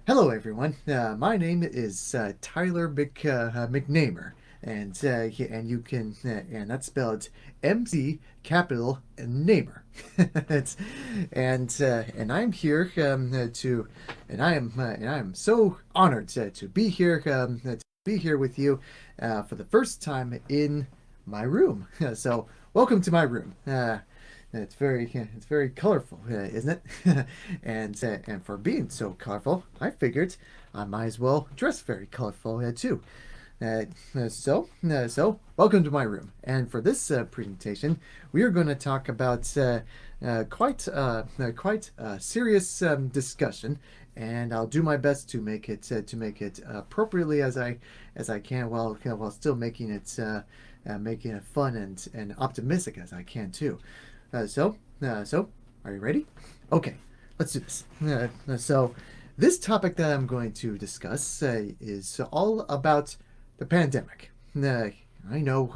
Hello, everyone. My name is Tyler McNamer, and you can and that's spelled MC capital Namer. it's, and I'm here to and I am so honored to be here with you for the first time in my room. So welcome to my room. It's very colorful, isn't it? And for being so colorful, I figured I might as well dress very colorful too. So welcome to my room. And for this presentation, we are going to talk about quite a serious discussion, and I'll do my best to make it appropriately as I can, while still making it fun and optimistic as I can too. So are you ready? Okay, let's do this. So, this topic that I'm going to discuss is all about the pandemic. I know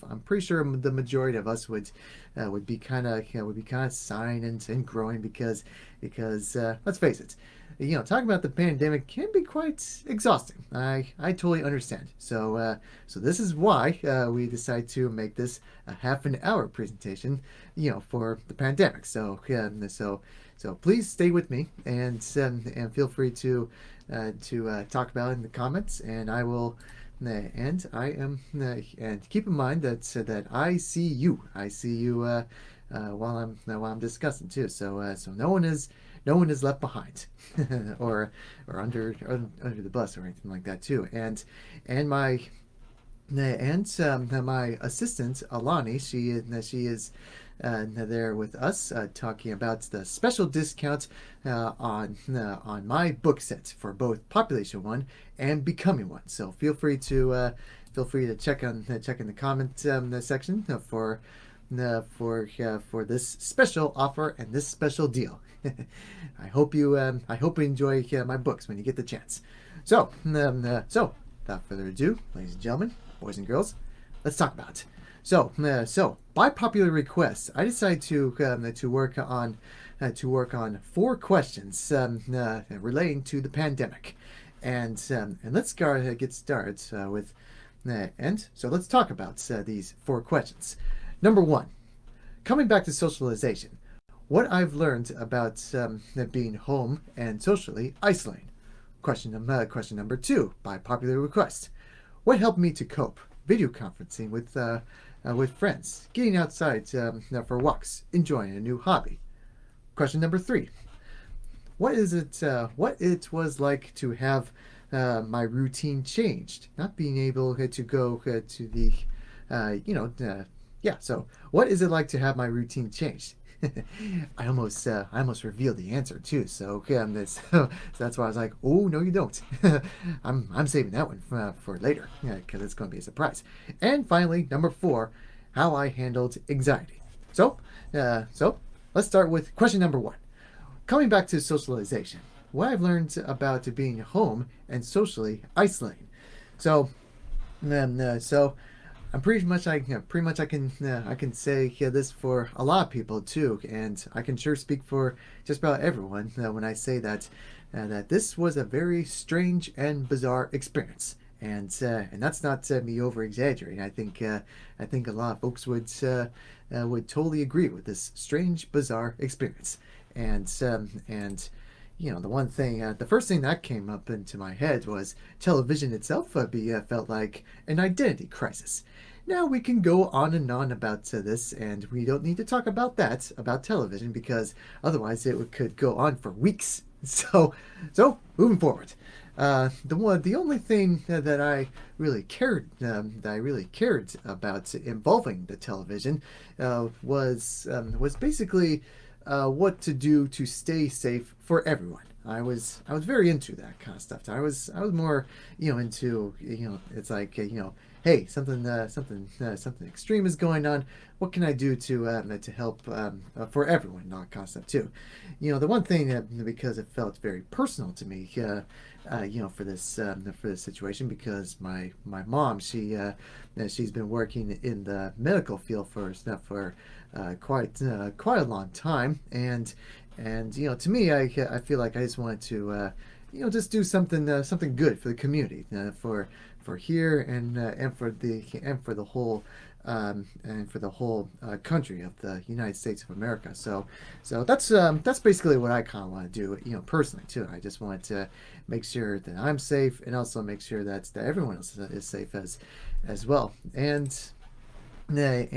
I'm pretty sure the majority of us would be kind of sighing and growing because let's face it, talking about the pandemic can be quite exhausting. I totally understand. So this is why we decided to make this a half an hour presentation, for the pandemic. So please stay with me and feel free to talk about it in the comments, and I will. And keep in mind that I see you. I see you while I'm discussing too. So no one is left behind, or under the bus or anything like that too. And my assistant Alani, she is there with us, talking about the special discount on my book set for both Population One and Becoming One. So feel free to check in the comment section for this special offer and this special deal. I hope you enjoy my books when you get the chance. So without further ado, ladies and gentlemen, boys and girls, let's talk about it. So by popular request, I decided to work on four questions relating to the pandemic, and let's get started and so let's talk about these four questions. Number one, coming back to socialization, what I've learned about being home and socially isolating. Question number two, by popular request, what helped me to cope? Video conferencing with friends, getting outside for walks, enjoying a new hobby. Question number three, what it was like to have my routine changed, not being able to go to the, yeah. So what is it like to have my routine changed? I almost revealed the answer too. So that's why I was like, oh no, you don't. I'm saving that one for later, because it's going to be a surprise. And finally, number four, how I handled anxiety. So let's start with question number one. Coming back to socialization, what I've learned about being home and socially isolating. So, so I'm pretty much I can say this for a lot of people too, and I can sure speak for just about everyone when I say that this was a very strange and bizarre experience. And that's not me over exaggerating. I think a lot of folks would totally agree with this strange, bizarre experience. And the first thing that came up into my head was television itself felt like an identity crisis. Now we can go on and on about this, and we don't need to talk about television, because otherwise could go on for weeks. So moving forward, the only thing that I really cared about involving the television was basically what to do to stay safe for everyone. I was very into that kind of stuff. I was more into it's like hey, something extreme is going on. What can I do to help for everyone? And all that kind of stuff too. The one thing because it felt very personal to me, for this situation, because my mom, she's been working in the medical field for quite a long time, and to me, I feel like I just wanted to just do something good for the community, for here and for the whole country of the United States of America. So that's basically what I kind of want to do, personally too. I just want to make sure that I'm safe and also make sure that everyone else is safe as well. And I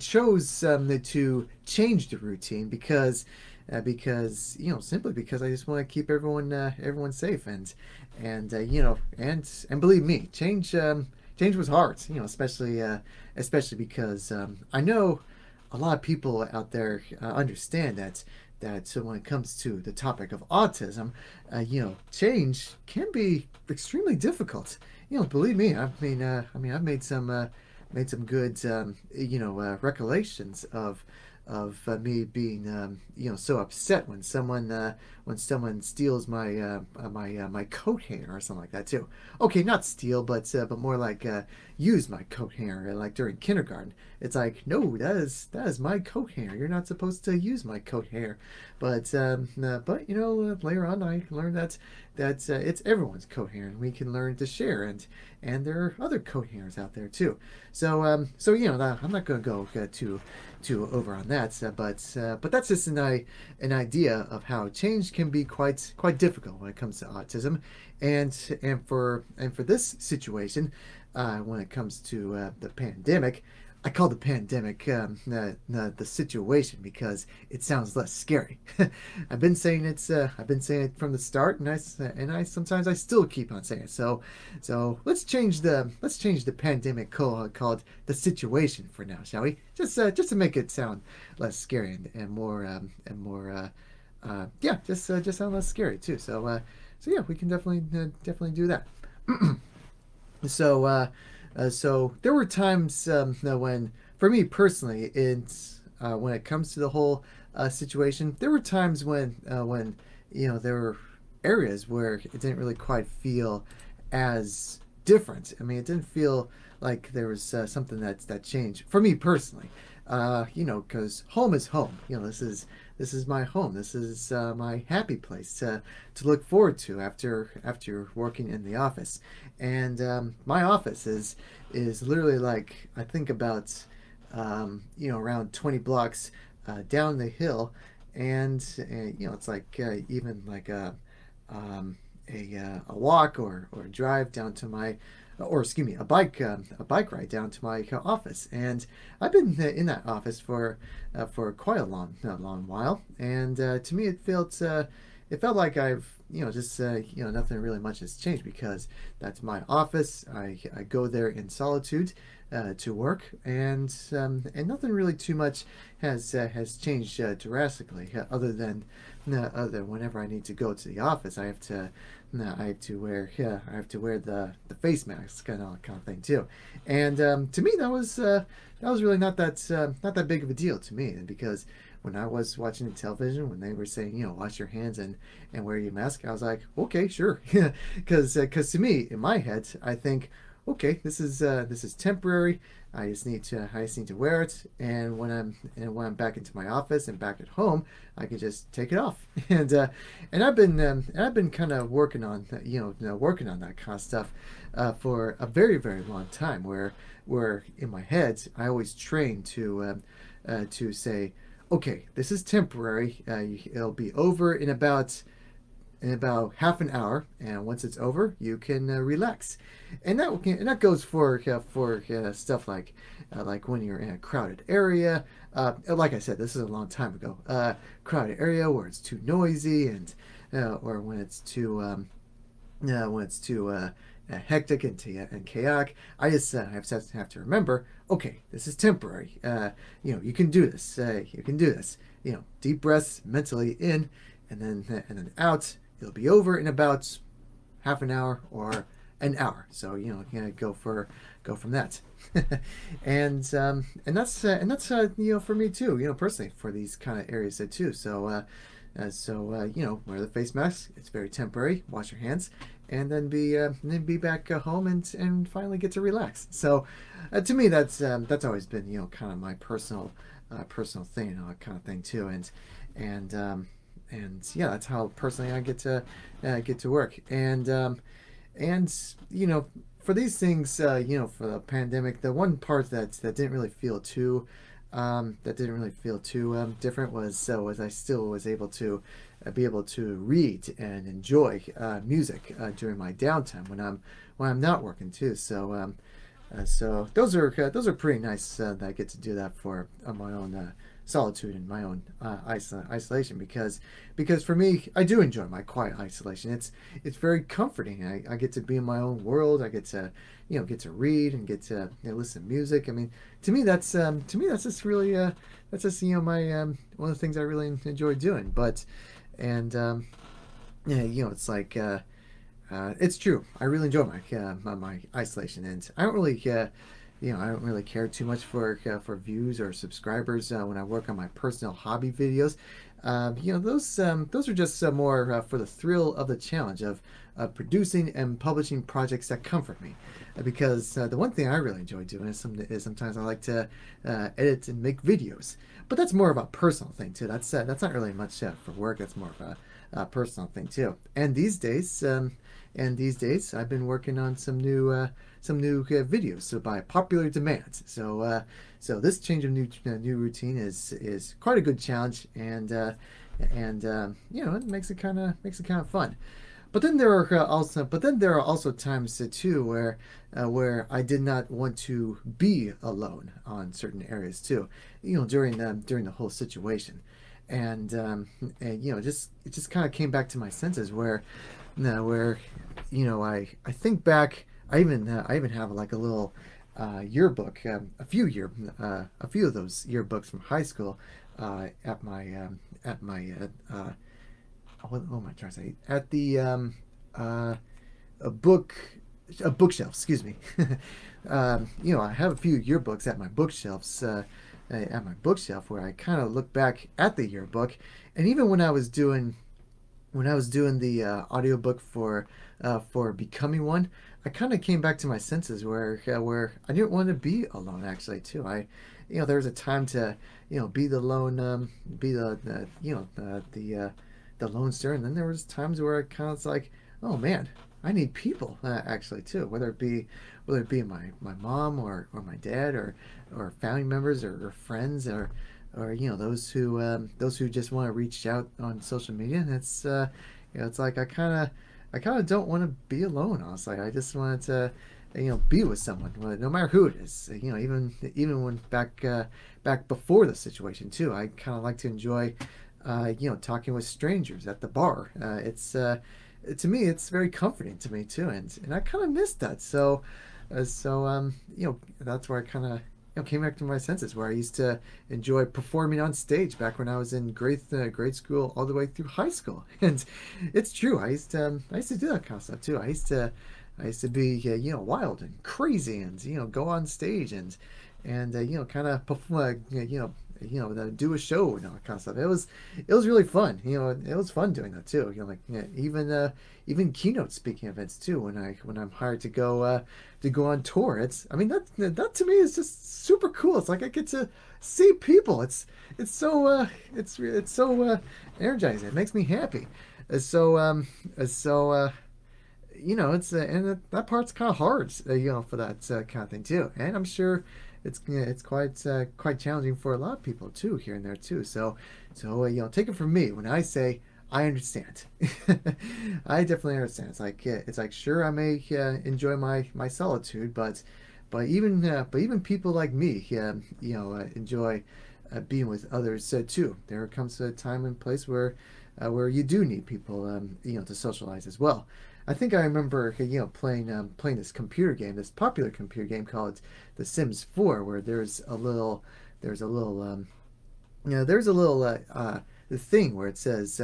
chose to change the routine because simply because I just want to keep everyone safe, and believe me, change was hard, especially because I know a lot of people out there understand that so when it comes to the topic of autism, change can be extremely difficult. Believe me, I've made some good recollections of me being so upset when someone steals my coat hanger or something like that too. Okay, not steal, but more like use my coat hanger, like during kindergarten. It's like, no, that is my coat hanger. You're not supposed to use my coat hanger. But later on I learned that it's everyone's coat hanger, and we can learn to share, and there are other coat hangers out there too. So I'm not going to go too over on that, but that's just an idea of how change can be quite difficult when it comes to autism, and for this situation, when it comes to the pandemic. I call the pandemic the situation because it sounds less scary. I've been saying it from the start, and I sometimes I still keep on saying it. So let's change the pandemic called the situation for now, shall we? Just to make it sound less scary and more just sound less scary too. So yeah, we can definitely do that. So there were times when, for me personally, when it comes to the whole situation, there were times when there were areas where it didn't really quite feel as different. I mean, it didn't feel like there was something that changed for me personally. Because home is home. This is my home. This is my happy place to look forward to after working in the office. And my office is literally, like, I think about around 20 blocks down the hill, and it's like even like a walk or a drive down to my, or excuse me, a bike ride down to my office. And I've been in that office for quite a long while, and to me it felt like I've just nothing really much has changed, because that's my office. I go there in solitude to work, and nothing really too much has changed drastically, other than whenever I need to go to the office, I have to wear the face mask kind of thing too. And to me that was really not that big of a deal to me, because when I was watching the television, when they were saying, wash your hands and wear your mask, I was like, okay, sure. Because to me, in my head, I think, okay, this is temporary. I just need to wear it, and when I'm back into my office and back at home, I can just take it off. And I've been kind of working on working on that kind of stuff for a very, very long time, where in my head I always train to say, okay, this is temporary. It'll be over in about half an hour, and once it's over, you can relax. And that goes for stuff like when you're in a crowded area. Like I said, this is a long time ago. Crowded area where it's too noisy, or when it's too hectic and chaotic. I just have to remember, okay, this is temporary. You can do this. You can do this. Deep breaths mentally in, and then out. It'll be over in about half an hour or an hour. So go from that. And that's for me too. Personally, for these kind of areas too. So wear the face mask. It's very temporary. Wash your hands, and then be back home and finally get to relax. So to me, that's always been kind of my personal personal thing and all that kind of thing too. And and yeah, that's how personally I get to work. And for these things, for the pandemic, the one part that didn't really feel too different was I still was able to be able to read and enjoy music during my downtime when I'm not working too. So those are pretty nice that I get to do that for my own solitude and my own isolation because for me I do enjoy my quiet isolation. It's very comforting. I get to be in my own world. I get to get to read and get to listen to music. I mean, to me that's just really that's just my one of the things I really enjoy doing. But and yeah, it's like. It's true. I really enjoy my isolation, and I don't really I don't really care too much for views or subscribers when I work on my personal hobby videos. Those are just more for the thrill of the challenge of producing and publishing projects that comfort me. Because the one thing I really enjoy doing is sometimes I like to edit and make videos, but that's more of a personal thing too. That's not really much for work. That's more of a personal thing too. And these days, I've been working on some new videos, so by popular demand. So this change of new routine is quite a good challenge, and it makes it kind of fun. But then there are also times too where I did not want to be alone on certain areas too. During the whole situation, and it just kind of came back to my senses where I think back. I even have like a little yearbook, a few of those yearbooks from high school at my what am I trying to say? At the a book a bookshelf. Excuse me. I have a few yearbooks at my bookshelf where I kind of look back at the yearbook, and even when I was doing the audiobook for becoming one, I kind of came back to my senses where I didn't want to be alone actually too. There was a time to be the lone be the lone star, and then there was times where I kind of was like, oh man, I need people actually too, whether it be my mom or my dad or family members or friends or those who just want to reach out on social media. And it's like I kind of don't want to be alone. Honestly, I just wanted to be with someone, no matter who it is. Even when back before the situation too. I kind of like to enjoy talking with strangers at the bar. It's to me it's very comforting to me too, and I kind of missed that. That's where I kind of came back to my senses, where I used to enjoy performing on stage back when I was in grade school all the way through high school. And it's true, I used to do that kind of stuff too. I used to be wild and crazy, and go on stage and kind of perform, do a show and all that kind of stuff. It was really fun. It was fun doing that too. Even keynote speaking events too. When I'm hired to go on tour, that to me is just super cool. It's like I get to see people. It's so energizing. It makes me happy. Uh, So um so and that part's kind of hard, for that kind of thing too. And I'm sure it's quite challenging for a lot of people too here and there too. Take it from me when I say I understand. I definitely understand. It's like sure I may enjoy my solitude, but even people like me, enjoy being with others too. There comes a time and place where you do need people, to socialize as well. I think I remember, playing this computer game, this popular computer game called The Sims 4, where there's a little, there's a little the thing where it says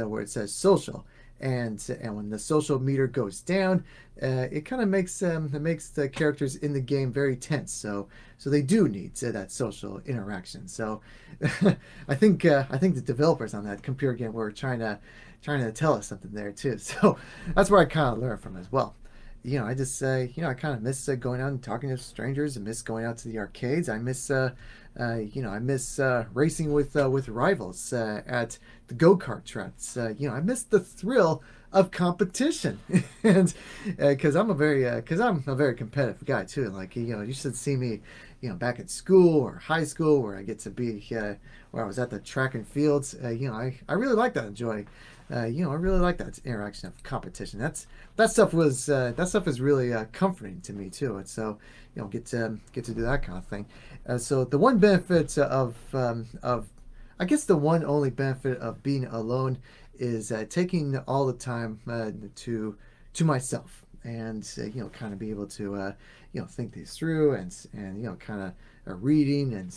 social, and when the social meter goes down, it makes the characters in the game very tense. So they do need that social interaction. So I think the developers on that computer game were trying to tell us something there too. So that's where I kind of learned from as well. I just I kind of miss going out and talking to strangers. I miss going out to the arcades. I miss racing with rivals at the go-kart tracks. I miss the thrill of competition, and because I'm a very competitive guy too. Like you should see me, back at school or high school where I get to be where I was at the track and fields. I really like that. Enjoy. I really like that interaction of competition. That stuff is really comforting to me too. And so get to do that kind of thing. So the one benefit of I guess the one only benefit of being alone is taking all the time to myself, and kind of be able to think these through, and kind of reading, and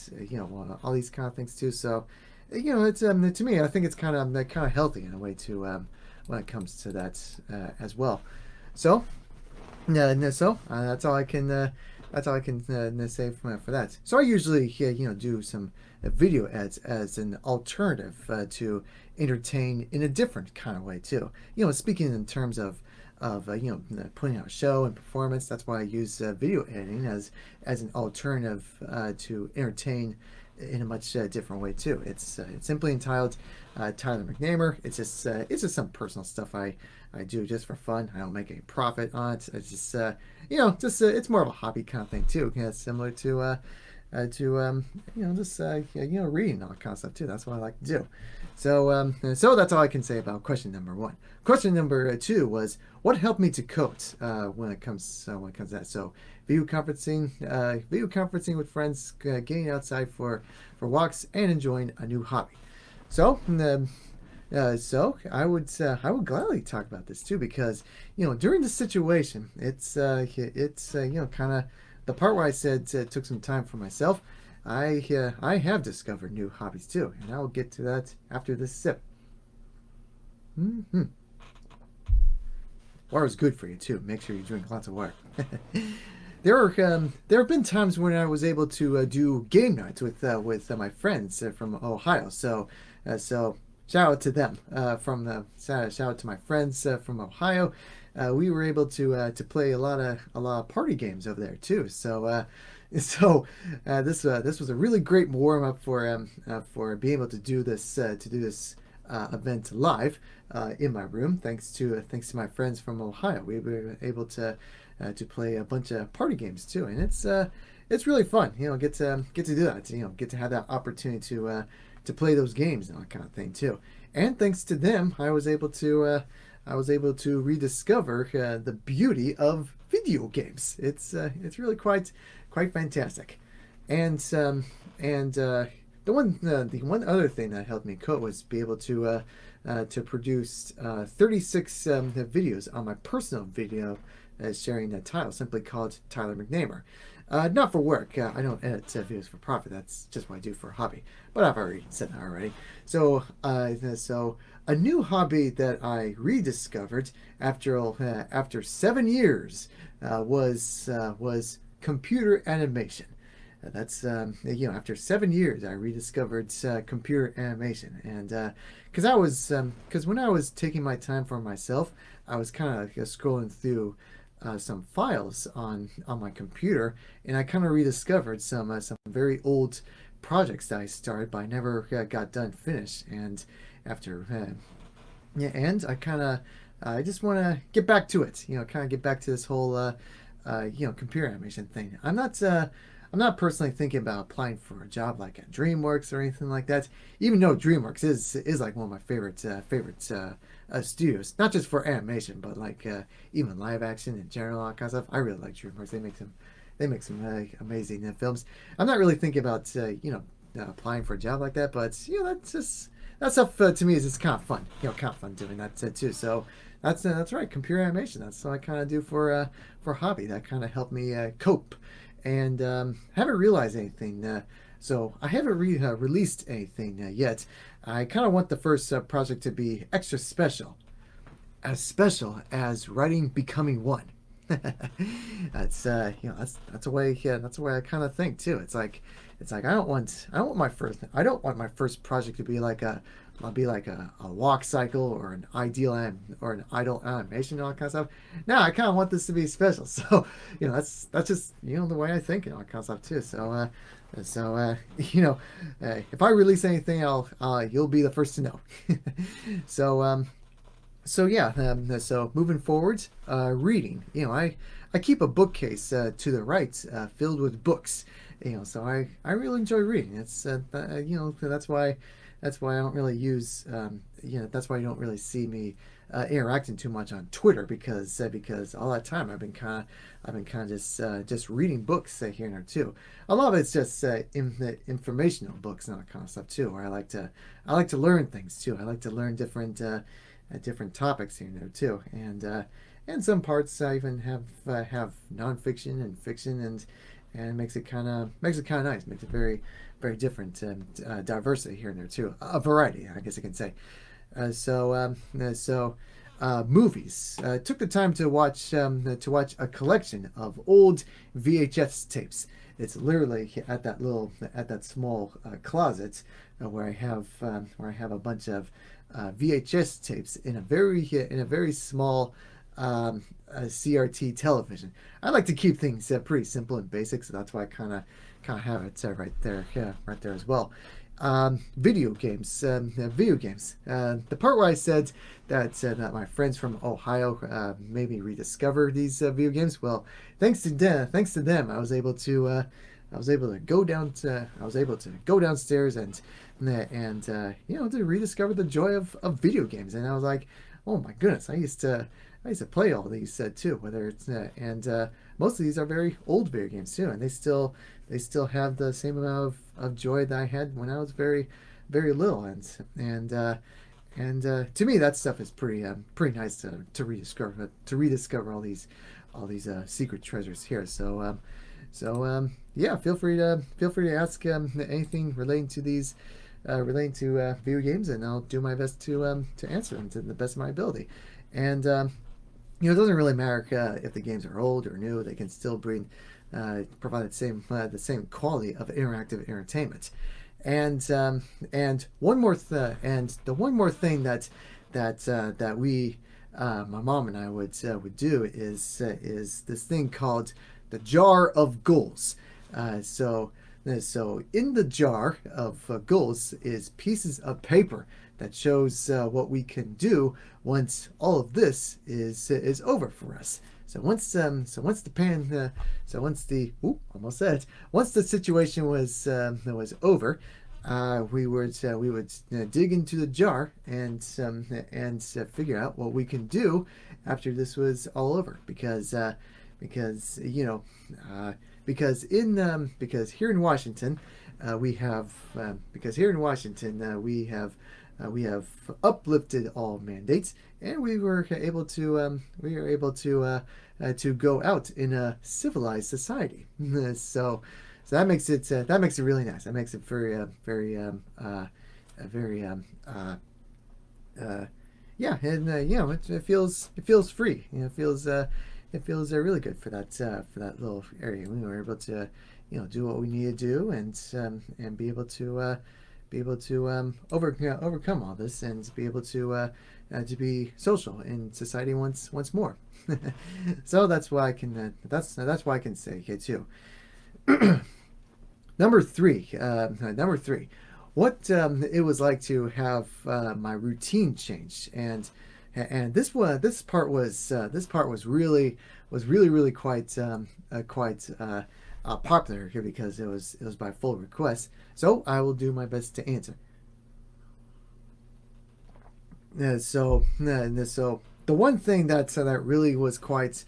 all these kind of things too. So it's to me, I think it's kind of healthy in a way to when it comes to that as well. So that's all I can say for that. So I usually do some video ads as an alternative to entertain in a different kind of way too. Speaking in terms of putting out a show and performance. That's why I use video editing as an alternative to entertain in a much different way too. It's simply entitled Tyler McNamer. It's just some personal stuff I do just for fun. I don't make any profit on it. It's just it's more of a hobby kind of thing too. Similar to just reading all that kind of stuff too. That's what I like to do. So that's all I can say about question number one. Question number two was what helped me to cope when it comes to that. So video conferencing with friends, getting outside for walks, and enjoying a new hobby. So I would gladly talk about this too, because during the situation it's kind of the part where I said it took some time for myself. I have discovered new hobbies too, and I will get to that after this sip. Mm-hmm. Water is good for you too. Make sure you drink lots of water. There have been times when I was able to do game nights with my friends from Ohio. So shout out to them shout out to my friends from Ohio. We were able to play a lot of party games over there too. This was a really great warm up for being able to do this event live in my room. Thanks to my friends from Ohio, we were able to play a bunch of party games too, and it's really fun. Get to do that. Get to have that opportunity to play those games and that kind of thing too. And thanks to them, I was able to rediscover the beauty of video games. It's really quite fantastic. And the one other thing that helped me cope was be able to produce 36 videos on my personal video sharing a title simply called Tyler McNamer. Not for work. I don't edit videos for profit. That's just what I do for a hobby. But I've already said that already. So a new hobby that I rediscovered after 7 years was computer animation. That's after 7 years I rediscovered computer animation, and because when I was taking my time for myself, I was kind of scrolling through some files on my computer, and I kind of rediscovered some very old projects that I started but I never got done finished. And after and I just want to get back to it, kind of get back to this whole computer animation thing. I'm not personally thinking about applying for a job like at DreamWorks or anything like that. Even though DreamWorks is like one of my favorite studios, not just for animation, but like even live action in general, all that kind of stuff. I really like DreamWorks. They make some amazing films. I'm not really thinking about applying for a job like that, but that stuff to me is just kind of fun. Kind of fun doing that too. So that's right, computer animation. That's what I kind of do for a hobby. That kind of helped me cope. And haven't realized anything. So I haven't released anything yet. I kind of want the first project to be extra special, as special as writing Becoming One. That's that's a way I kind of think too. It's like I don't want my first project to be like a I'll be like a walk cycle or an or an idle animation and all that kind of stuff. Now I kind of want this to be special, so that's just the way I think and all that kind of stuff too. You know, if I release anything, I'll you'll be the first to know. so so moving forward, reading. I keep a bookcase to the right, filled with books. So I really enjoy reading. It's that's why I don't really use that's why you don't really see me interacting too much on Twitter because all that time I've been kind of just reading books here and there too. A lot of it's just informational books and all that kind of stuff too. Where I like to learn things too. I like to learn different topics here and there too, and some parts I even have nonfiction and fiction, and it makes it kind of nice, makes it very different, diversity here and there too, a variety, I guess I can say. Movies. Took the time to watch a collection of old VHS tapes. It's literally at that small closet where I have a bunch of VHS tapes in a very small CRT television. I like to keep things pretty simple and basic, so that's why I kind of have it right there, right there as well. Video games. The part where I said that my friends from Ohio made me rediscover these video games. Well, thanks to them, I was able to go downstairs to rediscover the joy of video games. And I was like, oh my goodness, I used to play all these too. Whether it's most of these are very old video games too, and they still have the same amount of joy that I had when I was very little. And to me, that stuff is pretty nice to rediscover all these secret treasures here. Yeah, feel free to ask anything relating to these relating to video games, and I'll do my best to answer them to the best of my ability. And it doesn't really matter if the games are old or new; they can still provide the same quality of interactive entertainment. And one more the one more thing that we my mom and I would do is this thing called the jar of goals. So in the jar of goals is pieces of paper that shows what we can do once all of this is over for us. Once the situation was over, we would dig into the jar and figure out what we can do after this was all over, because because here in Washington we have uplifted all mandates, and we were able to go out in a civilized society. So that makes it really nice. That makes it yeah, and it feels free. It feels really good for that little area. We were able to do what we need to do, and be able to overcome all this, and be able to be social in society once more. So that's why I can that's why I can say okay too. Number three, what it was like to have my routine changed, and this part was really quite popular here because it was by full request. So I will do my best to answer. So the one thing that really was quite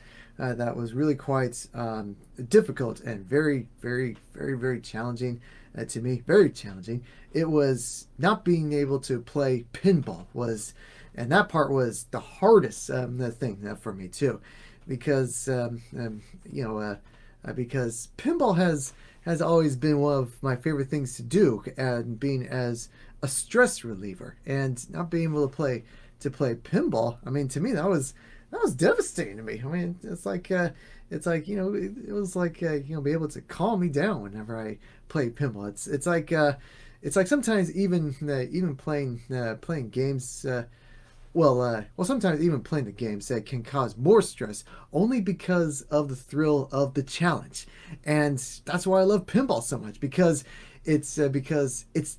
difficult and very challenging to me, very challenging. It was not being able to play pinball and that part was the hardest thing for me too, because because pinball has always been one of my favorite things to do, and being as a stress reliever, and not being able to play pinball. I mean, to me that was devastating to me. I mean, it was like be able to calm me down whenever I play pinball. It's like it's like sometimes even playing games. Sometimes even playing the games that can cause more stress only because of the thrill of the challenge, and that's why I love pinball so much because it's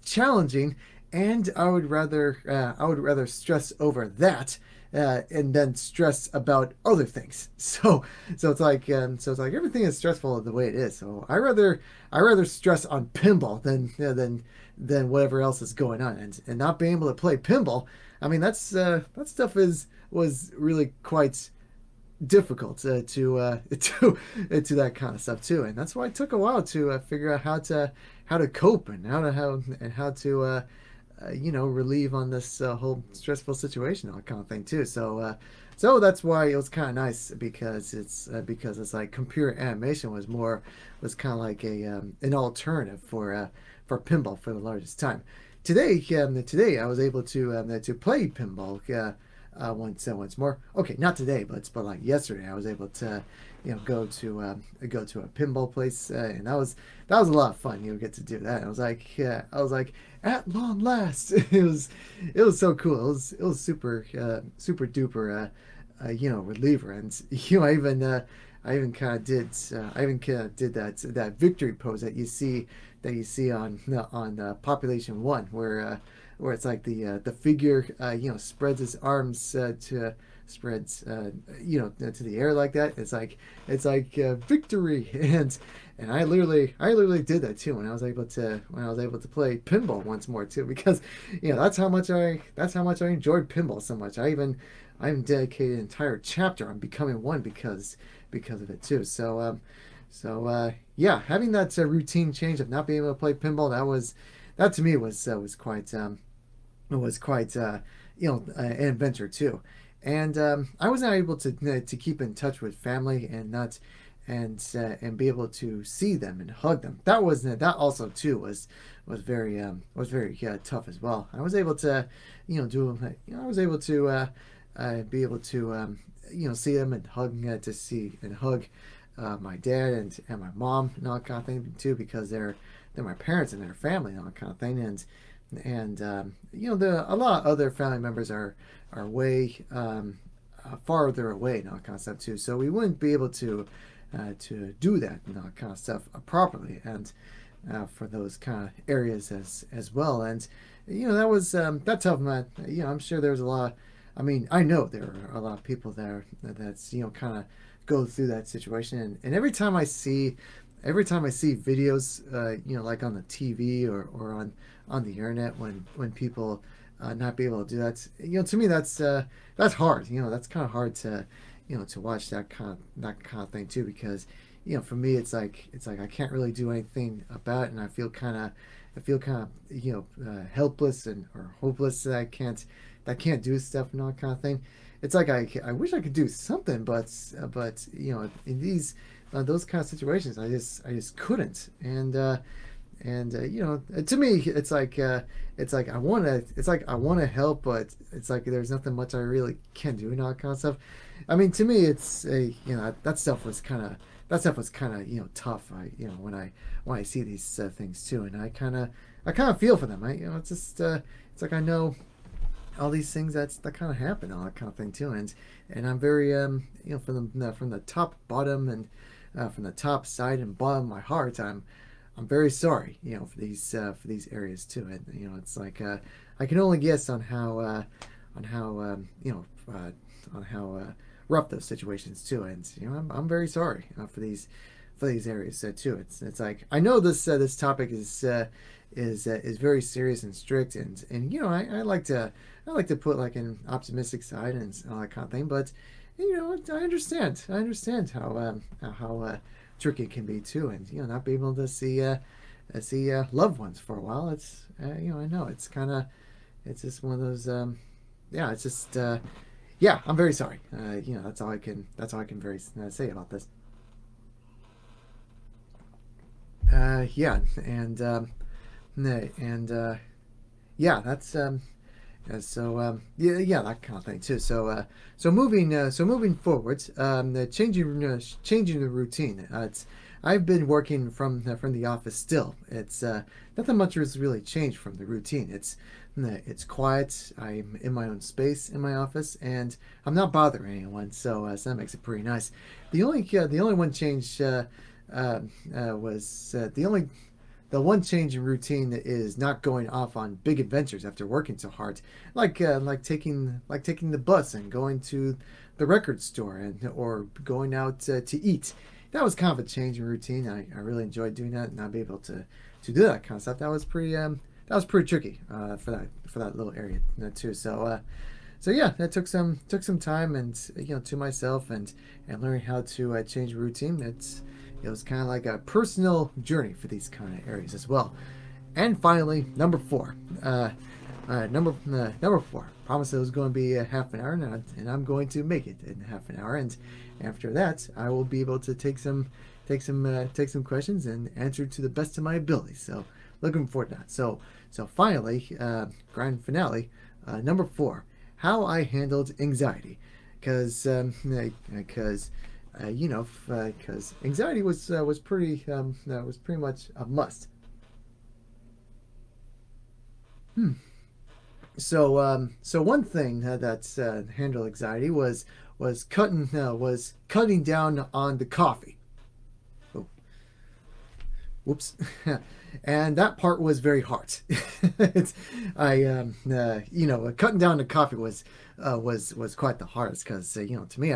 challenging, and I would rather stress over that and then stress about other things. So it's like everything is stressful the way it is. So I rather stress on pinball than whatever else is going on, and not being able to play pinball. I mean, that stuff is was really quite difficult to that kind of stuff too, and that's why it took a while to figure out how to cope and how to relieve on this whole stressful situation, all kind of thing too. So that's why it was kind of nice because it's like computer animation was kind of like a an alternative for pinball for the largest time. Today I was able to play pinball once more. Okay, not today, but like yesterday, I was able to go to a pinball place, and that was a lot of fun. Get to do that. I was like at long last. It was so cool. It was super duper reliever, and I even kind of did that victory pose that you see on Population One, where it's like the figure spreads his arms to spreads to the air like that. It's like victory, and I literally did that too when I was able to play pinball once more too, because that's how much I enjoyed pinball so much. I even dedicated an entire chapter on becoming one because of it too. Yeah, having that routine change of not being able to play pinball, that to me was quite an adventure too. And I was not able to keep in touch with family and not and be able to see them and hug them. That also too was very tough as well. I was able to I was able to be able to see them and hug my dad and my mom and all that kind of thing too, because they're my parents and their family and all that kind of thing. And a lot of other family members are way farther away and all that kind of stuff too, so we wouldn't be able to do that and all that kind of stuff properly, and for those kind of areas as well. And that tough, man. I'm sure there's a lot. I mean, I know there are a lot of people there that's kind of go through that situation, and every time I see videos, like on the TV or on the internet, when people not be able to do that, to me that's hard. That's kind of hard to watch that kind of thing too, because for me it's like I can't really do anything about it, and I feel kind of helpless or hopeless that I can't do stuff and all that kind of thing. It's like I wish I could do something, but in those kind of situations, I just couldn't. And to me, it's like I want to help, but it's like there's nothing much I really can do and all that kind of stuff. I mean, to me, that stuff was kind of tough. When I see these things too, and I kind of feel for them. It's like I know all these things that kind of happen, all that kind of thing too, and I'm very from the top, bottom, and from the top, side, and bottom of my heart, I'm very sorry, for these areas too. And it's like I can only guess on how rough those situations too. And I'm very sorry for these areas too. It's like I know this topic is very serious and strict, and I like to put like an optimistic side and all that kind of thing, but I understand how tricky it can be too, and not be able to see loved ones for a while. It's I know it's just one of those yeah, it's just yeah, I'm very sorry. That's all I can very say about this. Yeah, and yeah, that's yeah, that kind of thing too. So moving forward, changing the routine. I've been working from the office still. It's nothing much has really changed from the routine. It's quiet. I'm in my own space in my office, and I'm not bothering anyone. So that makes it pretty nice. The only one change was the one change in routine is not going off on big adventures after working so hard, like taking the bus and going to the record store and or going out to eat. That was kind of a change in routine. I really enjoyed doing that, and not be able to do that kind of stuff. That was pretty tricky for that little area too. So yeah, that took some time and to myself and learning how to change routine. It was kind of like a personal journey for these kind of areas as well. And finally, number four. Number four. Promised it was going to be a half an hour, and I'm going to make it in half an hour. And after that, I will be able to take some questions and answer to the best of my ability. So looking forward to that. So finally, grand finale, number four. How I handled anxiety, because because anxiety was pretty much a must. Hmm. So one thing that's handled anxiety was cutting down on the coffee. Oh, whoops. And that part was very hard. it's I Cutting down the coffee was quite the hardest because to me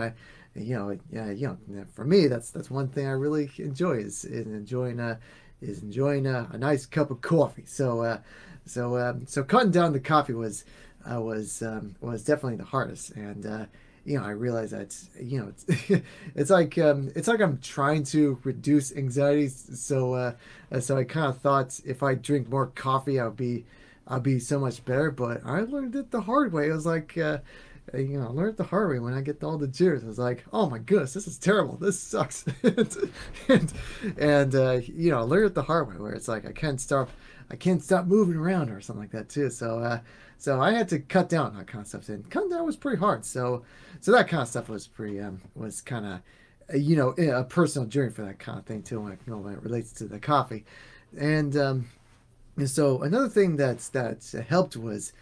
for me that's one thing I really enjoy is enjoying a nice cup of coffee. So cutting down the coffee was definitely the hardest. And I realize that it's it's like I'm trying to reduce anxiety. So I kind of thought if I drink more coffee, I'll be so much better. But I learned it the hard way. It was like I learned the hard way when I get all the jitters. I was like, oh my goodness, this is terrible. This sucks. I learned it the hard way where it's like I can't stop moving around or something like that too. So I had to cut down on that kind of stuff. And cutting down was pretty hard. So that kind of stuff was kind of a personal journey for that kind of thing too when it relates to the coffee. And so another thing that's helped was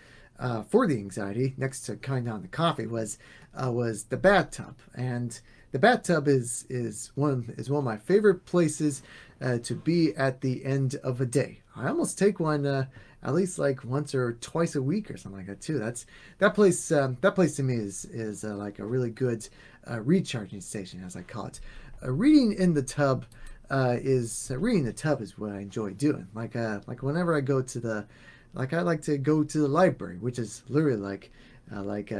for the anxiety, next to cutting down the coffee, was the bathtub. And the bathtub is one of my favorite places to be at the end of a day. I almost take one at least like once or twice a week or something like that too. That place to me is like a really good recharging station, as I call it. Reading the tub is what I enjoy doing. Like whenever I go to the like I like to go to the library, which is literally like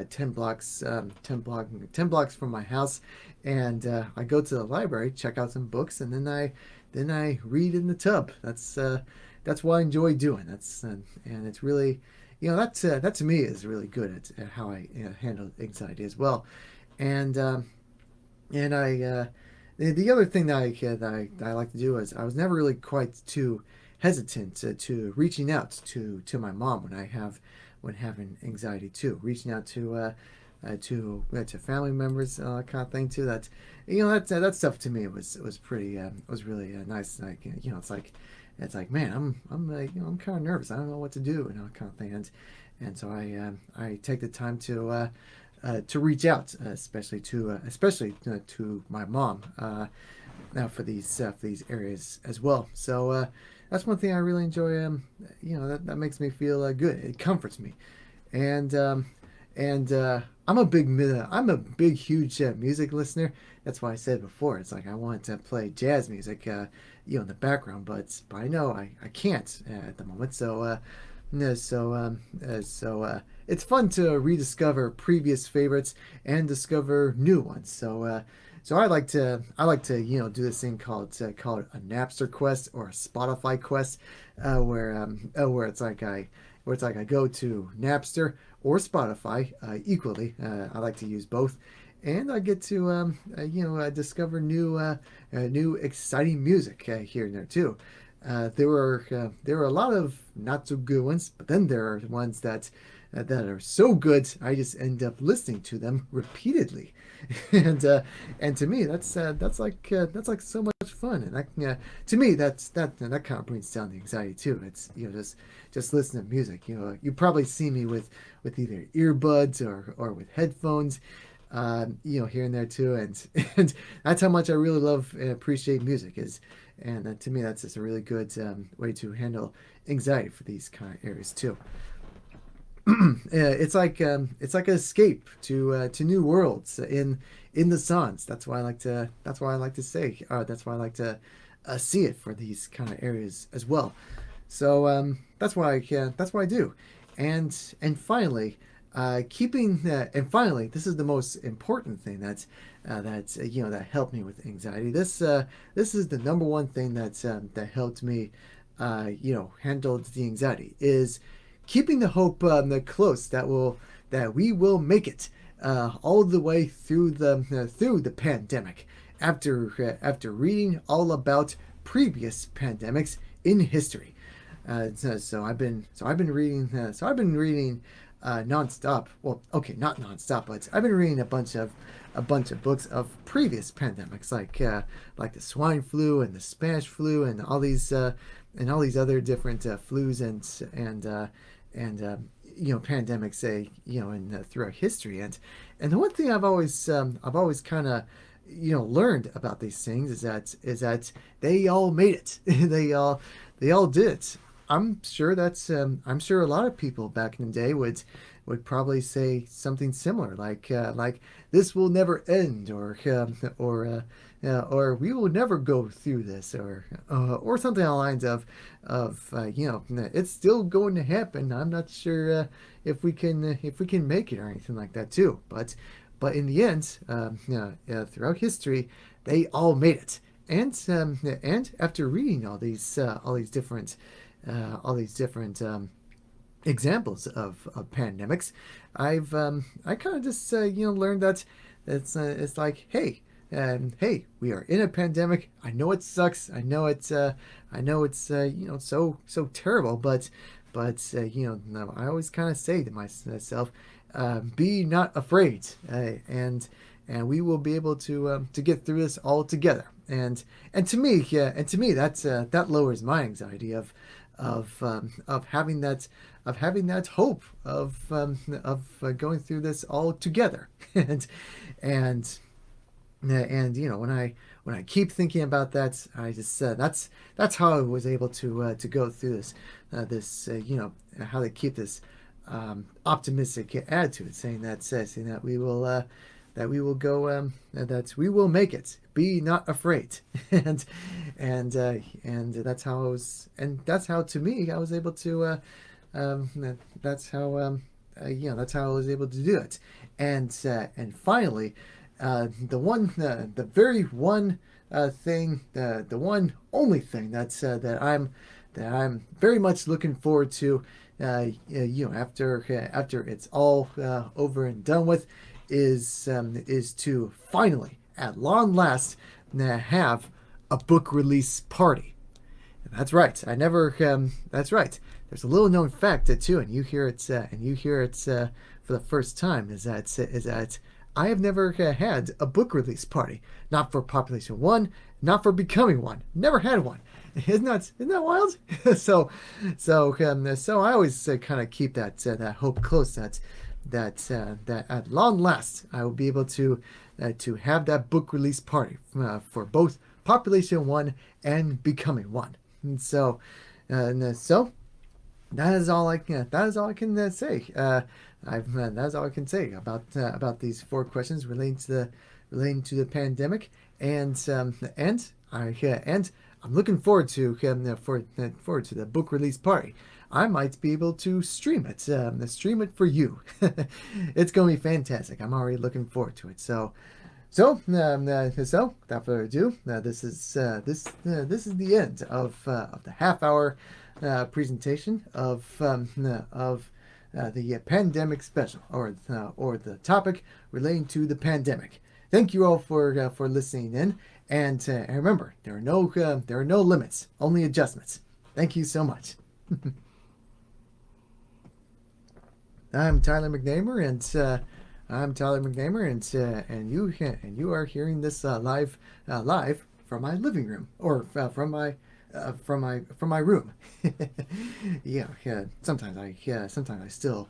10 blocks from my house. And I go to the library, check out some books, and then I read in the tub. That's what I enjoy doing. And it's really, that to me is really good at how I handle anxiety as well. And and I the other thing that I like to do is I was never really quite too hesitant to reaching out to my mom when having anxiety too, reaching out to family members, kind of thing too. That stuff to me was pretty was really nice. Like it's like man, I'm kind of nervous. I don't know what to do, kind of thing. And so I take the time to reach out, especially to my mom, now for these areas as well. So that's one thing I really enjoy. That makes me feel good. It comforts me. And I'm a big huge music listener. That's why I said before. It's like I want to play jazz music, in the background, but I know I can't at the moment. It's fun to rediscover previous favorites and discover new ones. So I like to do this thing called a Napster quest or a Spotify quest, where it's like I go to Napster or Spotify equally. I like to use both, and I get to discover new exciting music here and there too. There were a lot of not so good ones, but then there are ones that are so good, I just end up listening to them repeatedly, and to me that's like so much fun, and to me that kind of brings down the anxiety too. It's just listen to music. You probably see me with either earbuds or with headphones, here and there too, and and that's how much I really love and appreciate music is, and to me that's just a really good way to handle anxiety for these kind of areas too. It's like an escape to new worlds in the songs. That's why I like to say that's why I like to see it for these kind of areas as well. So that's why I do. And finally, finally, this is the most important thing that helped me with anxiety. This is the number one thing that helped me handle the anxiety is keeping the hope close that we will make it all the way through the pandemic. After reading all about previous pandemics in history, I've been reading nonstop. Well, okay, not nonstop, but I've been reading a bunch of books of previous pandemics, like the swine flu and the Spanish flu and all these other different flus and pandemics throughout history. And the one thing I've always kind of learned about these things is that they all made it. They all did it. I'm sure a lot of people back in the day would probably say something similar, like this will never end, or we will never go through this, or something along the lines of it's still going to happen. I'm not sure if we can make it or anything like that too. But in the end, throughout history, they all made it. And after reading all these different examples of pandemics, I kind of just learned that it's like, hey, we are in a pandemic. I know it sucks. I know it's so terrible, no, I always kind of say to myself, be not afraid, and we will be able to get through this all together. And to me, that lowers my anxiety of having that hope of going through this all together. And when I keep thinking about that, I just that's how I was able to go through how they keep this optimistic attitude, saying that we will make it. Be not afraid, and that's how I was, and that's how to me I was able to. That's how I was able to do it, and finally, the very one thing, the one only thing that I'm very much looking forward to, after it's all over and done with, is to finally, at long last, have a book release party. And that's right. I never. That's right. There's a little known fact too, and you hear it. For the first time. Is that I have never had a book release party. Not for Population One. Not for Becoming One. Never had one. Isn't that wild? So I always kind of keep that hope close. That at long last I will be able to have that book release party for both Population One and Becoming One. So that is all I can say. That's all I can say about these four questions relating to the pandemic, and I'm looking forward to forward to the book release party. I might be able to stream it for you. It's going to be fantastic. I'm already looking forward to it. So without further ado, this is the end of the half-hour presentation of the pandemic special, or the topic relating to the pandemic. Thank you all for listening in, and remember, there are no limits, only adjustments. Thank you so much. I'm Tyler McNamer, and you are hearing this live from my living room or from my room. Yeah. Sometimes I still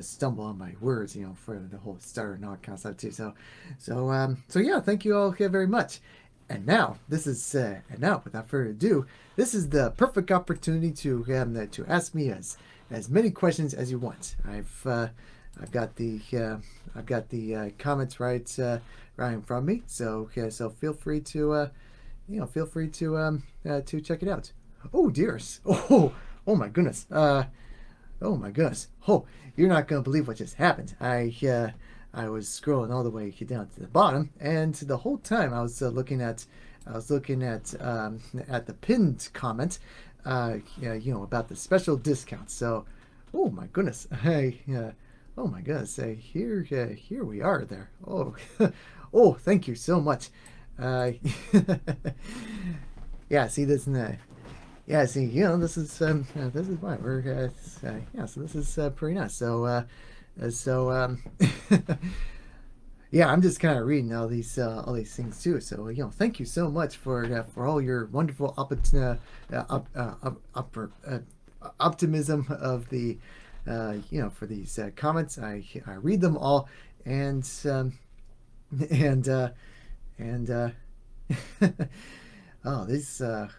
stumble on my words, for the whole star nod concept too. So yeah, thank you all very much. And now, without further ado, this is the perfect opportunity to ask me as many questions as you want. I've got the comments right in front of me, so feel free to check it out. Oh dears! Oh my goodness! Oh my goodness! Oh, you're not gonna believe what just happened. I was scrolling all the way down to the bottom, and the whole time I was looking at the pinned comment, about the special discount. So, oh my goodness, oh my goodness, here we are there. Oh, oh, thank you so much. Uh, yeah, see this, yeah, see, this is why yeah, so this is pretty nice. So yeah, I'm just kind of reading all these things too. So thank you so much for all your wonderful optimism of the for these comments. I read them all, and and and these are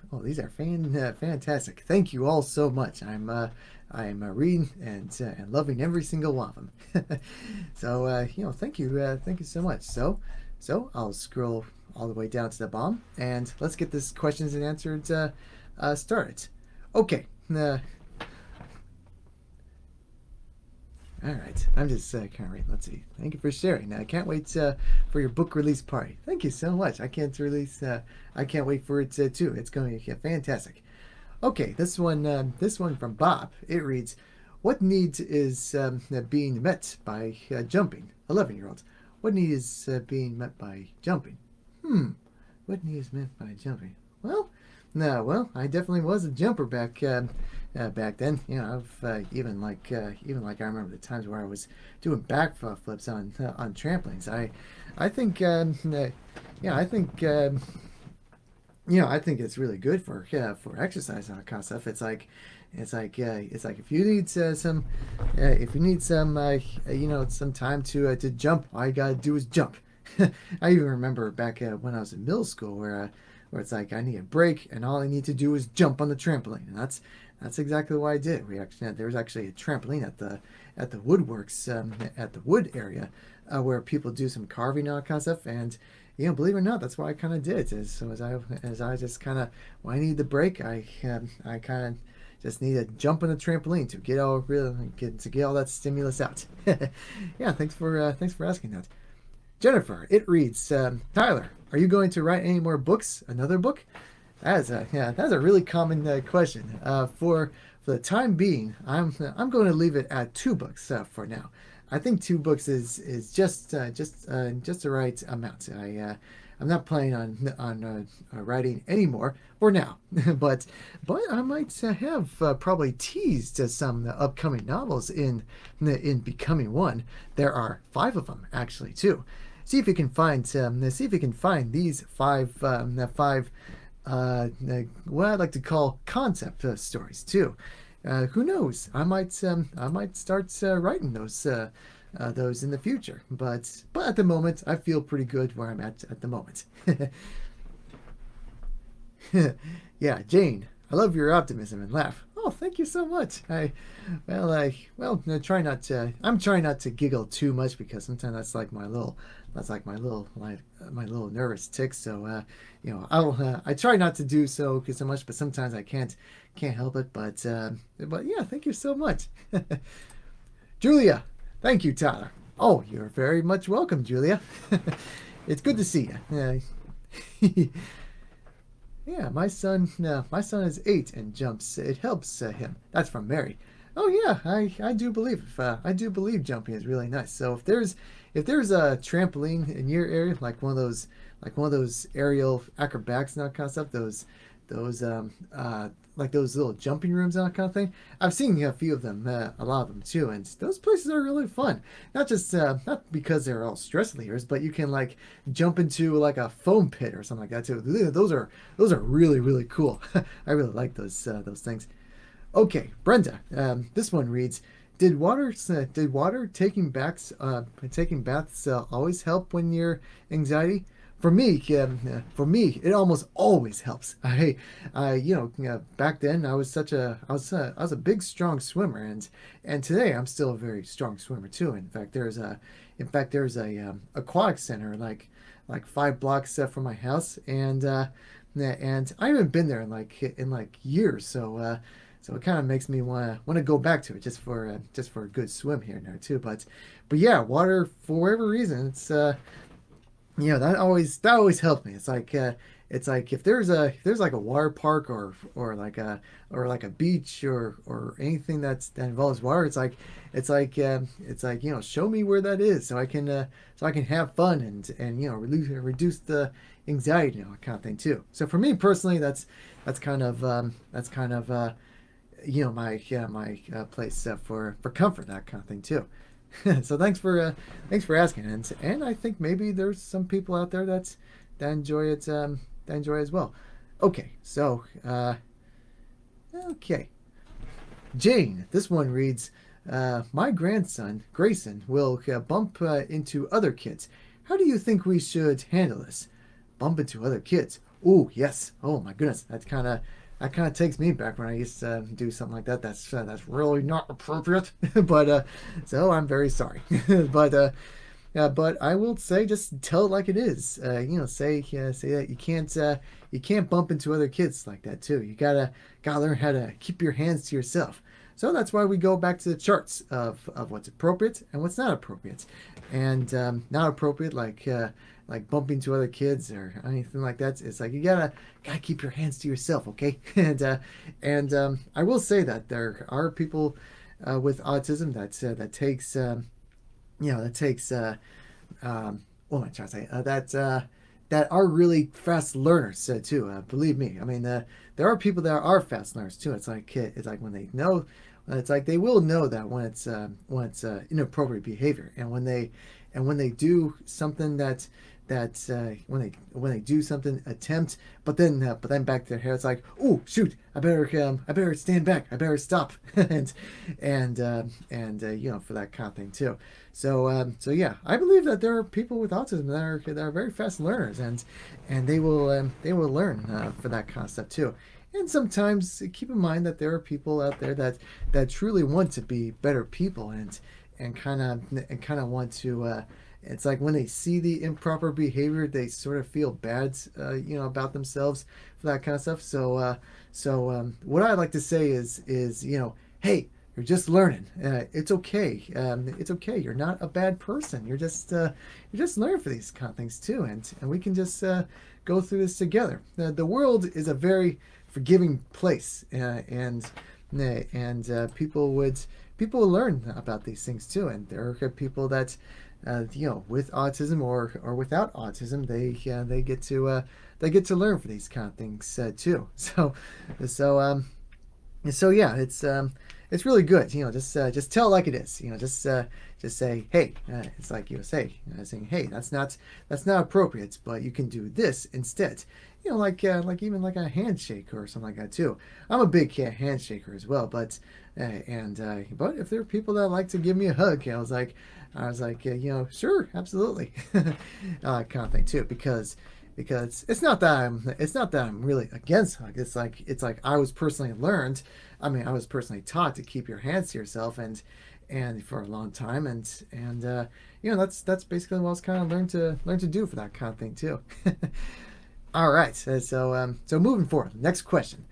fantastic. Thank you all so much. I'm reading and loving every single one of them. So thank you so much. So I'll scroll all the way down to the bottom, and let's get this questions and answers started. Okay. All right. I'm just kind of reading. Let's see. Thank you for sharing. I can't wait for your book release party. Thank you so much. I can't wait for it too. It's going to be fantastic. Okay, this one from Bob. It reads, "What need is being met by jumping?" 11-year-old. What need is being met by jumping? Hmm. What need is meant by jumping? Well, no. Well, I definitely was a jumper back then. Even like I remember the times where I was doing backflips on trampolines. I think yeah I think I think it's really good for exercise and that kind of stuff. It's like if you need some time to jump, all you gotta do is jump. I even remember back when I was in middle school where it's like I need a break and all I need to do is jump on the trampoline, and that's exactly what I did. There was actually a trampoline at the woodworks at the wood area where people do some carving and all that kind of stuff, and believe it or not, that's what I kind of did. So as I just kind of, when I needed the break, I kind of just need to jump on the trampoline to get all that stimulus out. Yeah, thanks for asking that, Jennifer. It reads, Tyler, are you going to write any more books? Another book? That's a really common question. For the time being, I'm going to leave it at 2 books for now. I think 2 books is just the right amount. I'm not planning on writing any more for now, but I might have probably teased some upcoming novels in Becoming One. There are 5 of them actually too. See if you can find these five what I'd like to call concept stories too. Who knows? I might start writing those in the future. But at the moment, I feel pretty good where I'm at the moment. Yeah, Jane, I love your optimism and laugh. Oh, thank you so much. Try not to. I'm trying not to giggle too much because sometimes that's like my little nervous tick. So I try not to do so much, but sometimes I can't help it. But yeah, thank you so much. Julia, thank you, Tyler. Oh, you're very much welcome, Julia. It's good to see you. Yeah, my son is 8 and jumps. It helps him. That's from Mary. Oh yeah, I do believe jumping is really nice. So if there's a trampoline in your area, like one of those aerial acrobatics and that kind of stuff, those like those little jumping rooms and that kind of thing. I've seen a few of them, a lot of them too, and those places are really fun. Not just not because they're all stress relievers, but you can like jump into like a foam pit or something like that too. Those are really really cool. I really like those things. Okay, Brenda. This one reads: did water taking baths always help when you're anxiety? For me, it almost always helps. Back then I was a big, strong swimmer, and today I'm still a very strong swimmer too. In fact, there's a aquatic center like 5 blocks from my house, and I haven't been there in like years, so it kind of makes me want to go back to it just for a good swim here and there too. But yeah, water for whatever reason, that always helped me. It's like if there's like a water park or like a beach or anything that involves water. It's like show me where that is so I can have fun and reduce the anxiety, kind of thing too. So for me personally, that's kind of my place for comfort, that kind of thing too. So thanks for asking, and I think maybe there's some people out there that enjoy it, that enjoy it as well. Okay, so okay, Jane. This one reads, my grandson Grayson will bump into other kids. How do you think we should handle this? Bump into other kids. Oh yes. Oh my goodness. That kind of takes me back when I used to do something like that. That's really not appropriate. But so I'm very sorry. But I will say, just tell it like it is. Say that you can't bump into other kids like that too. You gotta learn how to keep your hands to yourself. So that's why we go back to the charts of what's appropriate and what's not appropriate, and not appropriate like bumping to other kids or anything like that. It's like you gotta keep your hands to yourself, okay? And I will say that there are people with autism what am I trying to say? That are really fast learners too. Believe me. I mean, there are people that are fast learners too. It's like when they know, it's like they will know that when it's inappropriate behavior, and when they do something when they do something attempt, but then back to their hair, it's like, oh shoot, I better stand back, I better stop, and for that kind of thing too. So yeah, I believe that there are people with autism that are very fast learners, and they will learn for that kind of stuff too. And sometimes keep in mind that there are people out there that truly want to be better people, and kind of want to. It's like when they see the improper behavior, they sort of feel bad, about themselves for that kind of stuff. So what I like to say is, hey, you're just learning. It's okay. It's okay. You're not a bad person. You're just learning for these kind of things too, and we can just go through this together. The world is a very forgiving place, and people will learn about these things too. And there are people that with autism or without autism, they get to learn for these kind of things too. So yeah, it's really good. Just tell it like it is. Just say, hey, it's like saying, hey, that's not appropriate, but you can do this instead. Like even like a handshake or something like that too. I'm a big handshaker as well, but if there are people that like to give me a hug, sure, absolutely, kind of thing too, because it's not that I'm really against hug. It's like I was personally learned. I mean, I was personally taught to keep your hands to yourself, and for a long time, and that's basically what I was kind of learned to do for that kind of thing too. All right, so moving forward, next question.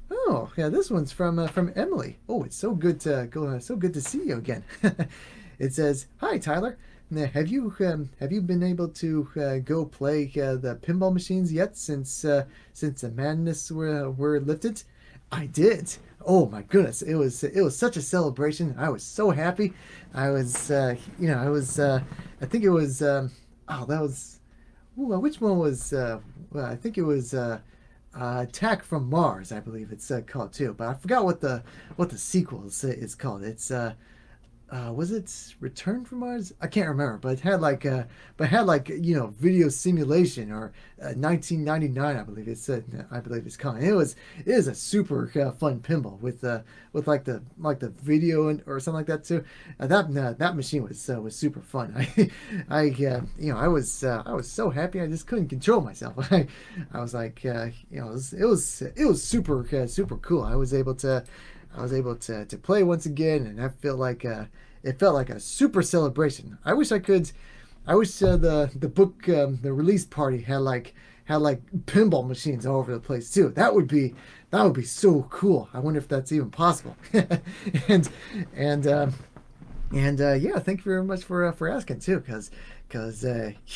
Oh yeah, this one's from Emily. Oh, it's so good to see you again. It says, "Hi Tyler, now, have you been able to go play the pinball machines yet since the madness were lifted?" I did. Oh my goodness, it was such a celebration. I was so happy. I think it was. Oh, that was. Ooh, which one was? Well, I think it was. Attack from Mars, I believe it's called too. But I forgot what the sequel is called. It's was it Return from Mars? I can't remember, but it had like video simulation or 1999, I believe I believe it's called. It is a super fun pinball with like the video or something like that too. That machine was super fun. I was so happy I just couldn't control myself. I was like it was super super cool. I was able to play once again, and I feel like it felt like a super celebration. I wish the book the release party had like pinball machines all over the place too. That would be so cool. I wonder if that's even possible. and and yeah, thank you very much for asking too, because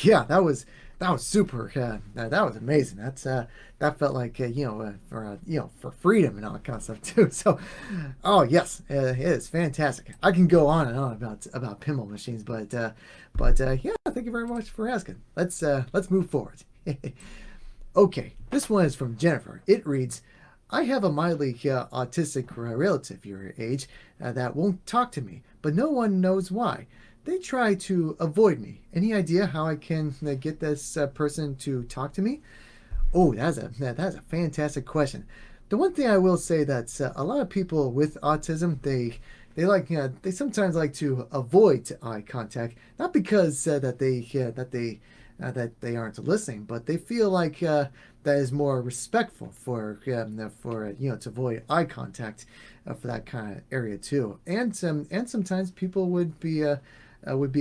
yeah, that was super. That was amazing. That felt like for for freedom and all that kind of stuff too. So, oh yes, it is fantastic. I can go on and on about pinball machines, but yeah, thank you very much for asking. Let's move forward. Okay, this one is from Jennifer. It reads, I have a mildly autistic relative your age that won't talk to me, but no one knows why. They try to avoid me. Any idea how I can get this person to talk to me? Oh, that's a fantastic question. The one thing I will say that a lot of people with autism they sometimes like to avoid eye contact, not because that they aren't listening, but they feel like that is more respectful for to avoid eye contact for that kind of area too. And sometimes people would be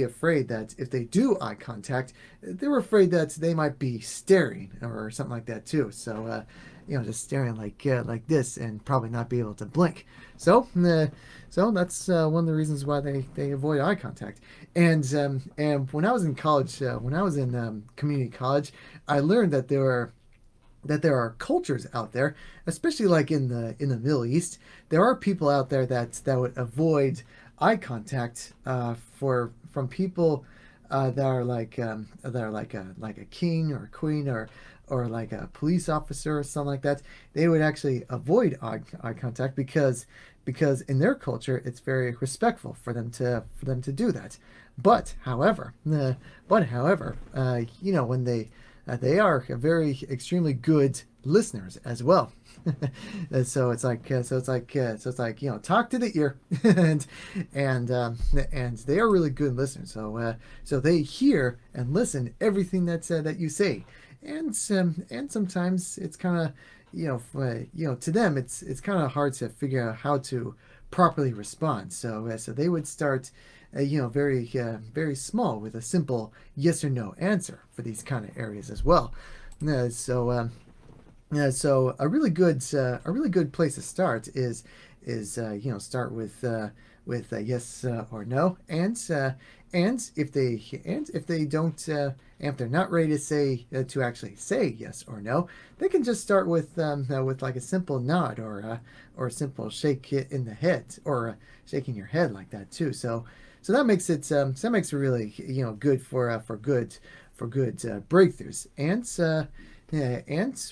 afraid that if they do eye contact, they're afraid that they might be staring or something like that too. So just staring like this and probably not be able to blink. So that's one of the reasons why they avoid eye contact. And when I was in college, when I was in community college, I learned that there are cultures out there, especially like in the Middle East. There are people out there that would avoid eye contact from people that are like a king or a queen or like a police officer or something like that. They would actually avoid eye contact because in their culture it's very respectful for them to do that. But however, when they are very extremely good listeners as well. So it's like talk to the ear, and they are really good listeners. So they hear and listen everything that you say, and sometimes it's kind of to them it's kind of hard to figure out how to properly respond. So they would start very small with a simple yes or no answer for these kind of areas as well. So a really good place to start is start with yes or no, and if they don't and if they're not ready to say to actually say yes or no, they can just start with like a simple nod or a simple shake in the head or shaking your head like that too. So that makes it really good for good breakthroughs. And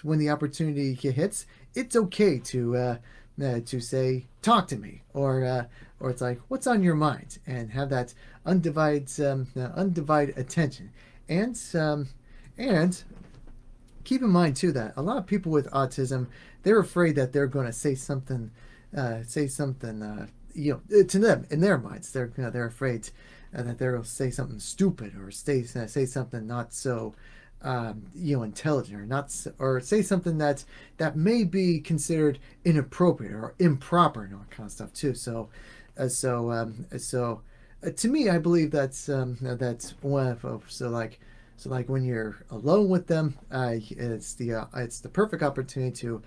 when the opportunity hits, it's okay to say talk to me or it's like what's on your mind, and have that undivided attention. And keep in mind too that a lot of people with autism, they're afraid that they're going to say something to them in their minds. They're afraid that they'll say something stupid or say something not so intelligent, or not or say something that may be considered inappropriate or improper and all that kind of stuff too. To me, I believe that's one of so like when you're alone with them, it's the perfect opportunity to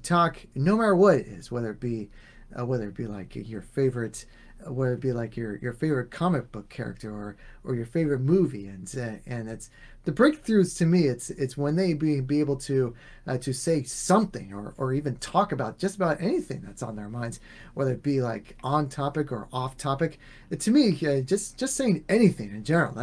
talk, no matter what it is, whether it be like your favorite, whether it be like your favorite comic book character or your favorite movie, and it's the breakthroughs to me. It's when they be able to say something or even talk about just about anything that's on their minds, whether it be like on topic or off topic. To me, just saying anything in general,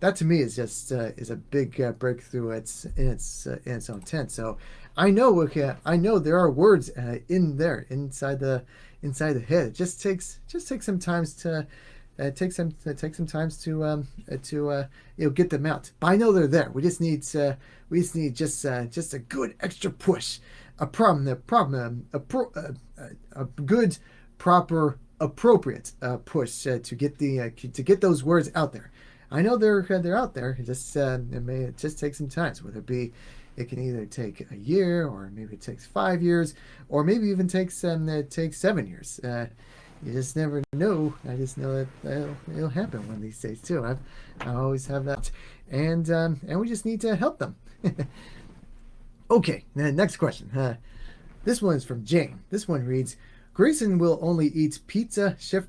that to me is just is a big breakthrough. It's in its own tent. So I know. Okay, I know there are words in there inside the head. It just takes some times to take some times to get them out. But I know they're there. We just need just a good extra push. A good, proper, appropriate push to get to get those words out there. I know they're out there. It just take some time. So whether it be, it can either take a year, or maybe it takes 5 years, or maybe even takes 7 years. You just never know. I just know that it'll happen one of these days too. I always have that, and we just need to help them. Okay, next question. This one is from Jane. This one reads, Grayson will only eat pizza, Chef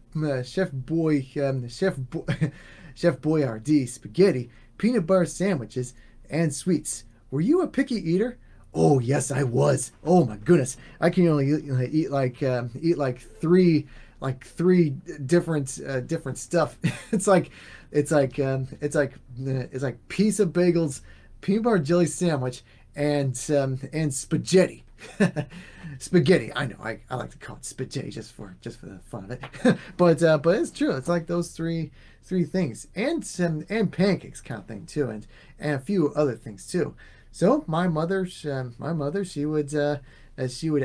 Boyardee spaghetti, peanut butter sandwiches, and sweets. Were you a picky eater? Oh yes, I was. Oh my goodness, I can only eat like three different stuff. It's like piece of bagels, peanut butter jelly sandwich, and spaghetti. Spaghetti. I know. I like to call it spaghetti just for the fun of it. But it's true. It's like those three things, and pancakes kind of thing too, and a few other things too. So my mother, she would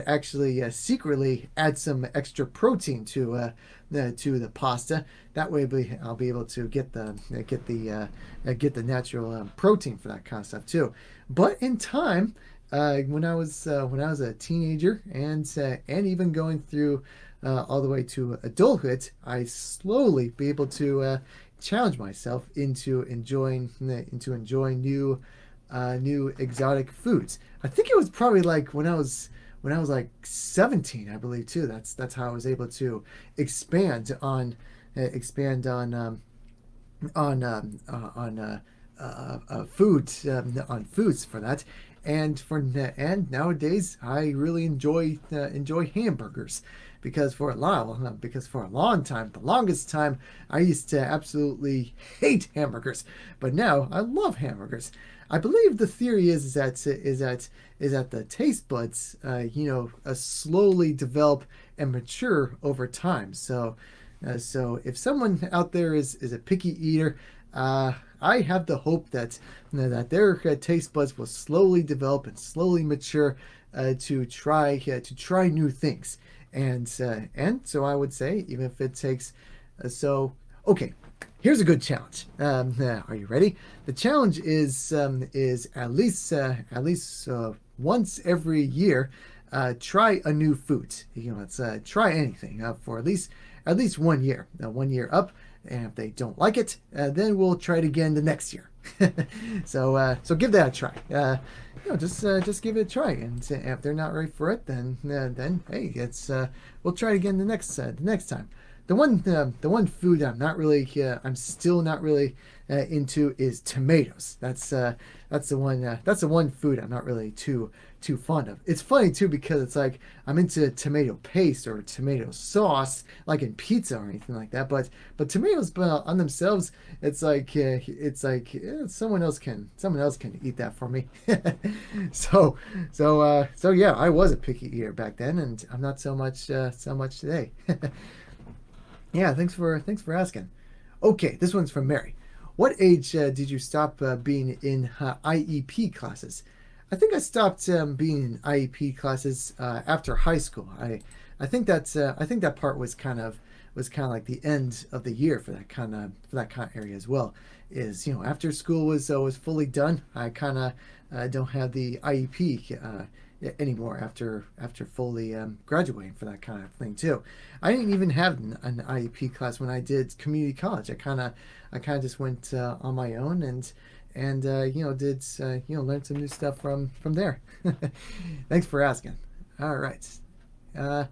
actually secretly add some extra protein to the pasta. That way, I'll be able to get the natural protein for that kind of stuff too. But in time, when I was a teenager, and even going through all the way to adulthood, I slowly be able to challenge myself into enjoying new exotic foods. I think it was probably like when I was like 17, I believe too. That's how I was able to expand on foods, on foods for that. And nowadays I really enjoy hamburgers, because for a long time, the longest time, I used to absolutely hate hamburgers, but now I love hamburgers. I believe the theory is that the taste buds slowly develop and mature over time. So if someone out there is a picky eater, I have the hope that that their taste buds will slowly develop and slowly mature to try new things. And so I would say, even if it takes okay. Here's a good challenge. Are you ready? The challenge is at least once every year, try a new food. Let's try anything for at least 1 year. 1 year up, and if they don't like it, then we'll try it again the next year. So give that a try. Just give it a try, and if they're not ready for it, then hey, we'll try it again the next time. The one food I'm still not really into is tomatoes. That's the one food I'm not really too fond of. It's funny too, because it's like I'm into tomato paste or tomato sauce, like in pizza or anything like that. But tomatoes on themselves, it's like someone else can eat that for me. So yeah, I was a picky eater back then, and I'm not so much today. Yeah, thanks for asking. Okay, this one's from Mary. What age did you stop being in IEP classes? I think I stopped being in IEP classes after high school. I think that part was kind of like the end of the year for that kind of area as well. Is after school was fully done, I kind of don't have the IEP anymore after fully graduating for that kind of thing too. I didn't even have an IEP class when I did community college. I kind of just went on my own, and did learn some new stuff from there. Thanks for asking. All right. All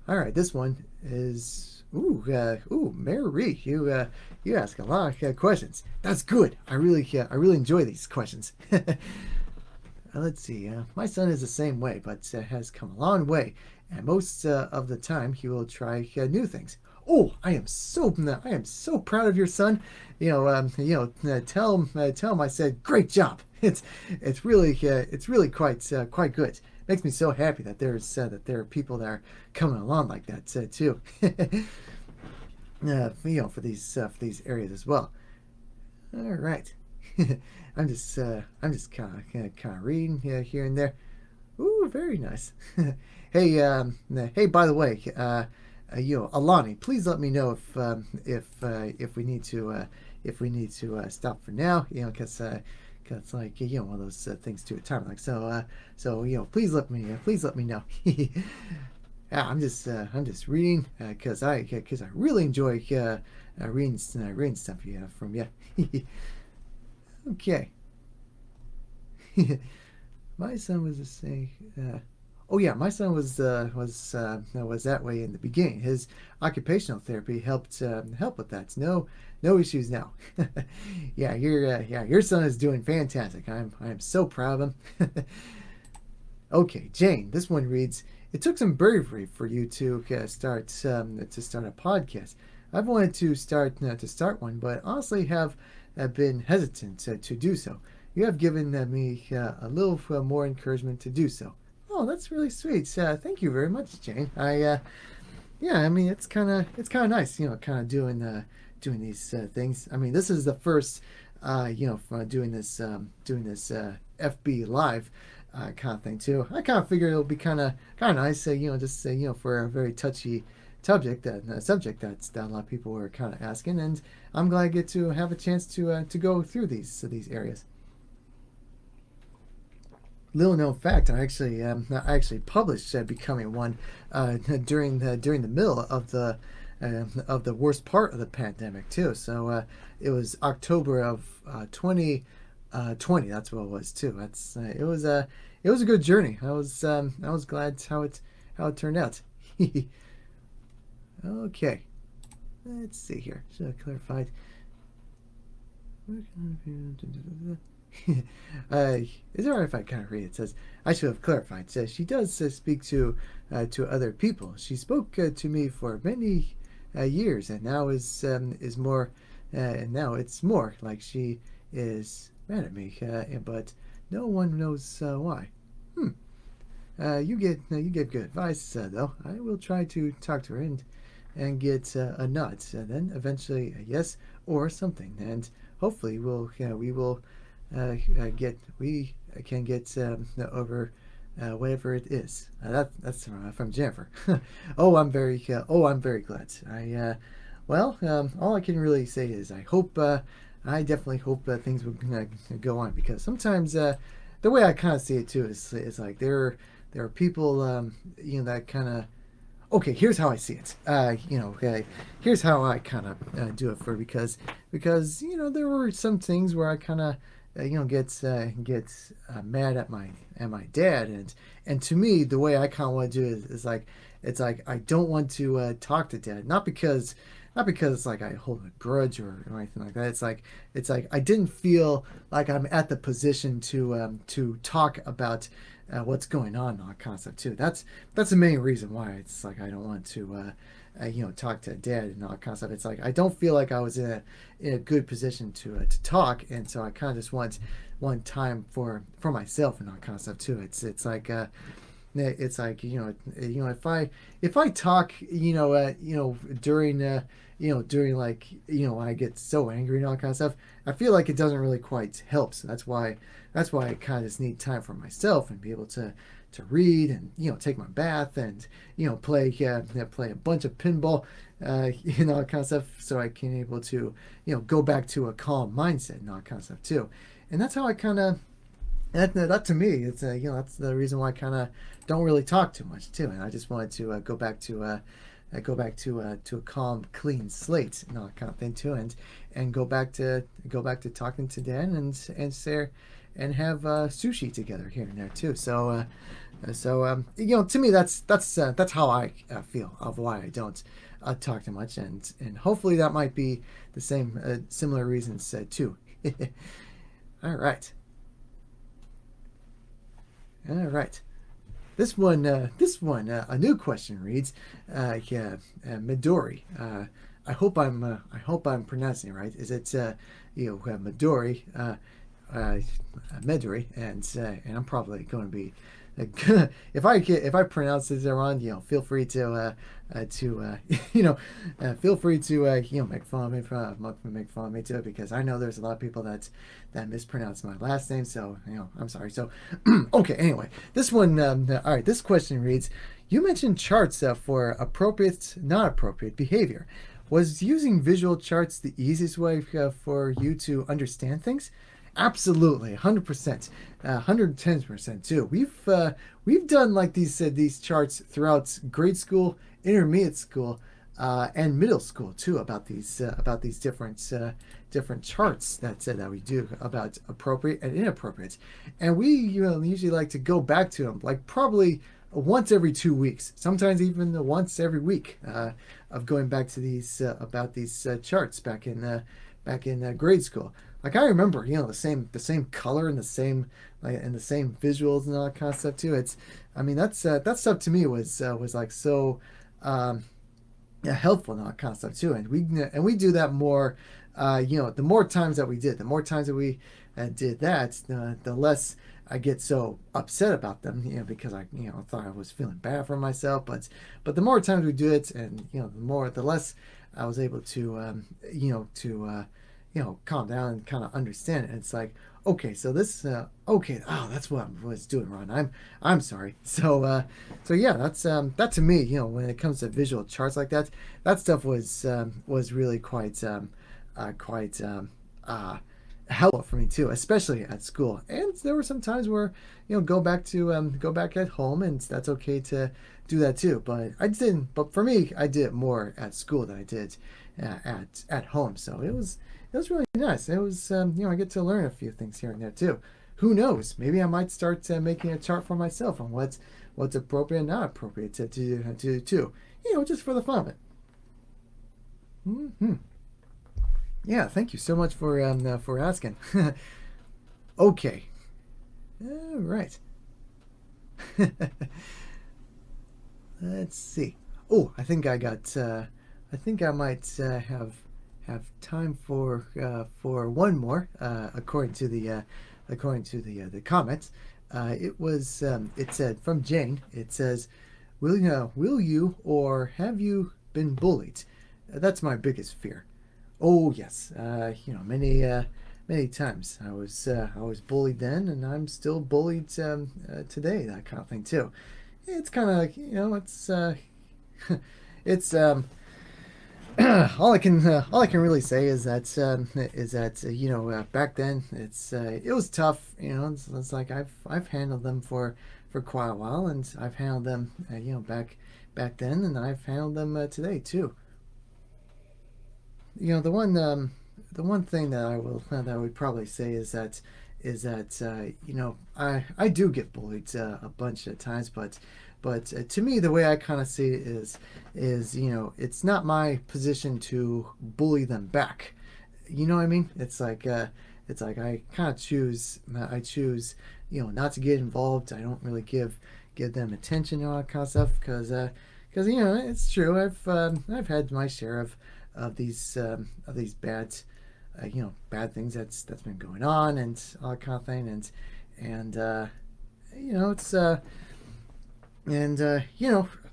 right, this one is Mary, you ask a lot of questions. That's good. I really enjoy these questions. Let's see. My son is the same way, but has come a long way, and most of the time he will try new things. Oh, I am so proud of your son. Tell him I said great job. It's really quite good. Makes me so happy that there are people that are coming along like that too. For these areas as well. All right. I'm just kind of reading here and there. Ooh, very nice. Hey, hey, by the way, Alani, please let me know if we need to stop for now. Cause like one of those things to a time. Like so please let me know. Yeah, I'm just reading because I really enjoy reading stuff from you. Okay. My son was the same. Oh yeah, my son was that way in the beginning. His occupational therapy help with that. No issues now. Yeah, your son is doing fantastic. I'm so proud of him. Okay, Jane. This one reads: It took some bravery for you to start a podcast. I've wanted to start one, but honestly have been hesitant to do so. You have given me a little more encouragement to do so. Oh, that's really sweet. Thank you very much, Jane. Yeah, I mean it's kind of nice, kind of doing these things. I mean, this is the first, doing this FB live kind of thing too. I kind of figured it'll be kind of nice, just for a very touchy subject that a lot of people were kind of asking, and I'm glad I get to have a chance to go through these areas. Little known fact: I actually published Becoming One during the middle of the worst part of the pandemic too. So it was October of 2020. That's what it was too. It was a good journey. I was glad how it turned out. Okay, let's see here. Should I clarified? Is it alright if I kind of read it? It says, I should have clarified. It says, she does speak to other people. She spoke to me for many years, and now is more, and now it's more like she is mad at me, but no one knows why. Hmm. You give good advice, though. I will try to talk to her and get a nod, then eventually a yes or something, and hopefully we will we can get over whatever it is. That's from Jennifer. I'm very glad. All I can really say is I definitely hope things will go on, because sometimes the way I kind of see it too is like there are people that kind of, okay, here's how I see it. Okay, here's how I kind of do it, because there were some things where I kind of gets mad at my dad, and to me the way I kind of want to do it is like, it's like I don't want to talk to dad, not because it's like I hold a grudge or anything like that. It's like I didn't feel like I'm at the position to talk about what's going on in that concept too. That's the main reason why it's like I don't want to talk to dad and all that kind of stuff. It's like I don't feel like I was in a good position to talk, and so I kind of just want time for myself and all that kind of stuff too. It's like if I talk during like when I get so angry and all that kind of stuff, I feel like it doesn't really quite help. So that's why I kind of just need time for myself and be able to read and take my bath and play play a bunch of pinball, all that kind of stuff, so I can able to go back to a calm mindset and all that kind of stuff too. And that's how I kind of, that to me, it's that's the reason why I kind of don't really talk too much too. And I just wanted to go back to a calm, clean slate and all that kind of thing too, and go back to talking to Dan and share and have sushi together here and there too. So to me that's how I feel of why I don't talk too much, and hopefully that might be the same similar reasons too. All right. All right. This one, a new question reads, Midori. I hope I'm pronouncing it right. Is it, Midori? Medri, and I'm probably going to be if I pronounce this wrong, feel free to feel free to make fun of me make fun of me too, because I know there's a lot of people that mispronounce my last name. So I'm sorry. So okay. Anyway, this one. All right. This question reads: You mentioned charts for appropriate, not appropriate behavior. Was using visual charts the easiest way for you to understand things? Absolutely, 100%, 110% too. We've done like these charts throughout grade school, intermediate school, and middle school too, about these different charts that we do about appropriate and inappropriate, and we usually like to go back to them like probably once every 2 weeks, sometimes even once every week, of going back to these about these charts back in grade school. Like I remember, the same color and the same visuals and all that kind of stuff too. I mean, that stuff to me was like so yeah, helpful and all that kind of stuff too. And we do that more. The more times that we did, the more times that we did that, the less I get so upset about them, because I, thought I was feeling bad for myself. But the more times we do it, and the less I was able to, calm down and kind of understand it. And it's like, okay, so this, okay, oh, that's what I was doing wrong. I'm sorry. So yeah, that's that to me, when it comes to visual charts like that, that stuff was really quite helpful for me too, especially at school. And there were some times where go back at home, and that's okay to do that too. But I didn't. But for me, I did it more at school than I did at home. So it was really nice. It was I get to learn a few things here and there too. Who knows? Maybe I might start making a chart for myself on what's appropriate and not appropriate to do too. Just for the fun of it. Hmm. Yeah, thank you so much for asking. Okay, all right. Let's see. Oh, I think I got. I think I might have time for one more. According to the comments, it said from Jane. It says, will you or have you been bullied? That's my biggest fear. Oh yes, many times I was bullied then, and I'm still bullied today. That kind of thing too. It's kind of like it's all I can really say is that back then it was tough. It's like I've handled them for quite a while, and I've handled them back then, and I've handled them today too. You know, the one thing that I would probably say is that I do get bullied a bunch of times, but to me the way I kind of see it is it's not my position to bully them back. You know what I mean? It's like I choose not to get involved. I don't really give them attention and all that kind of stuff, because it's true. I've had my share of these bad things that's been going on and all that kind of thing, and it's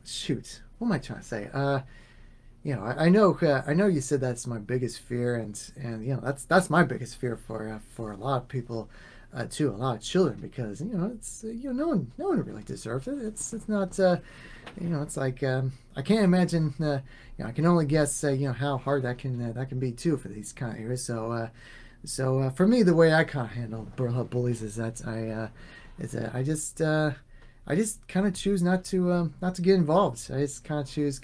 shoot, what am I trying to say? I know you said that's my biggest fear, and that's my biggest fear for a lot of people too, a lot of children, because it's no one really deserves it. It's not it's like I can't imagine. I can only guess how hard that can be too for these kind of areas. So for me, the way I kind of handle bullies is that I just kind of choose not to get involved. I just kind of choose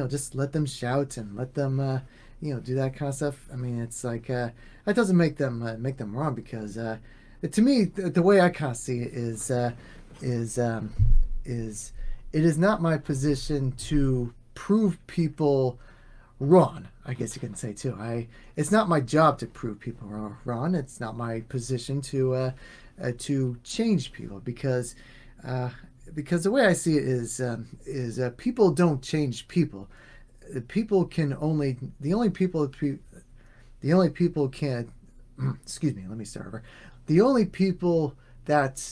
just let them shout and let them do that kind of stuff. I mean, it's like that doesn't make them wrong, because to me the way I kind of see it is it is not my position to prove people wrong. I guess you can say too. It's not my job to prove people wrong. It's not my position to change people, because the way I see it is people don't change people. People can only the only people can excuse me, let me start over. The only people that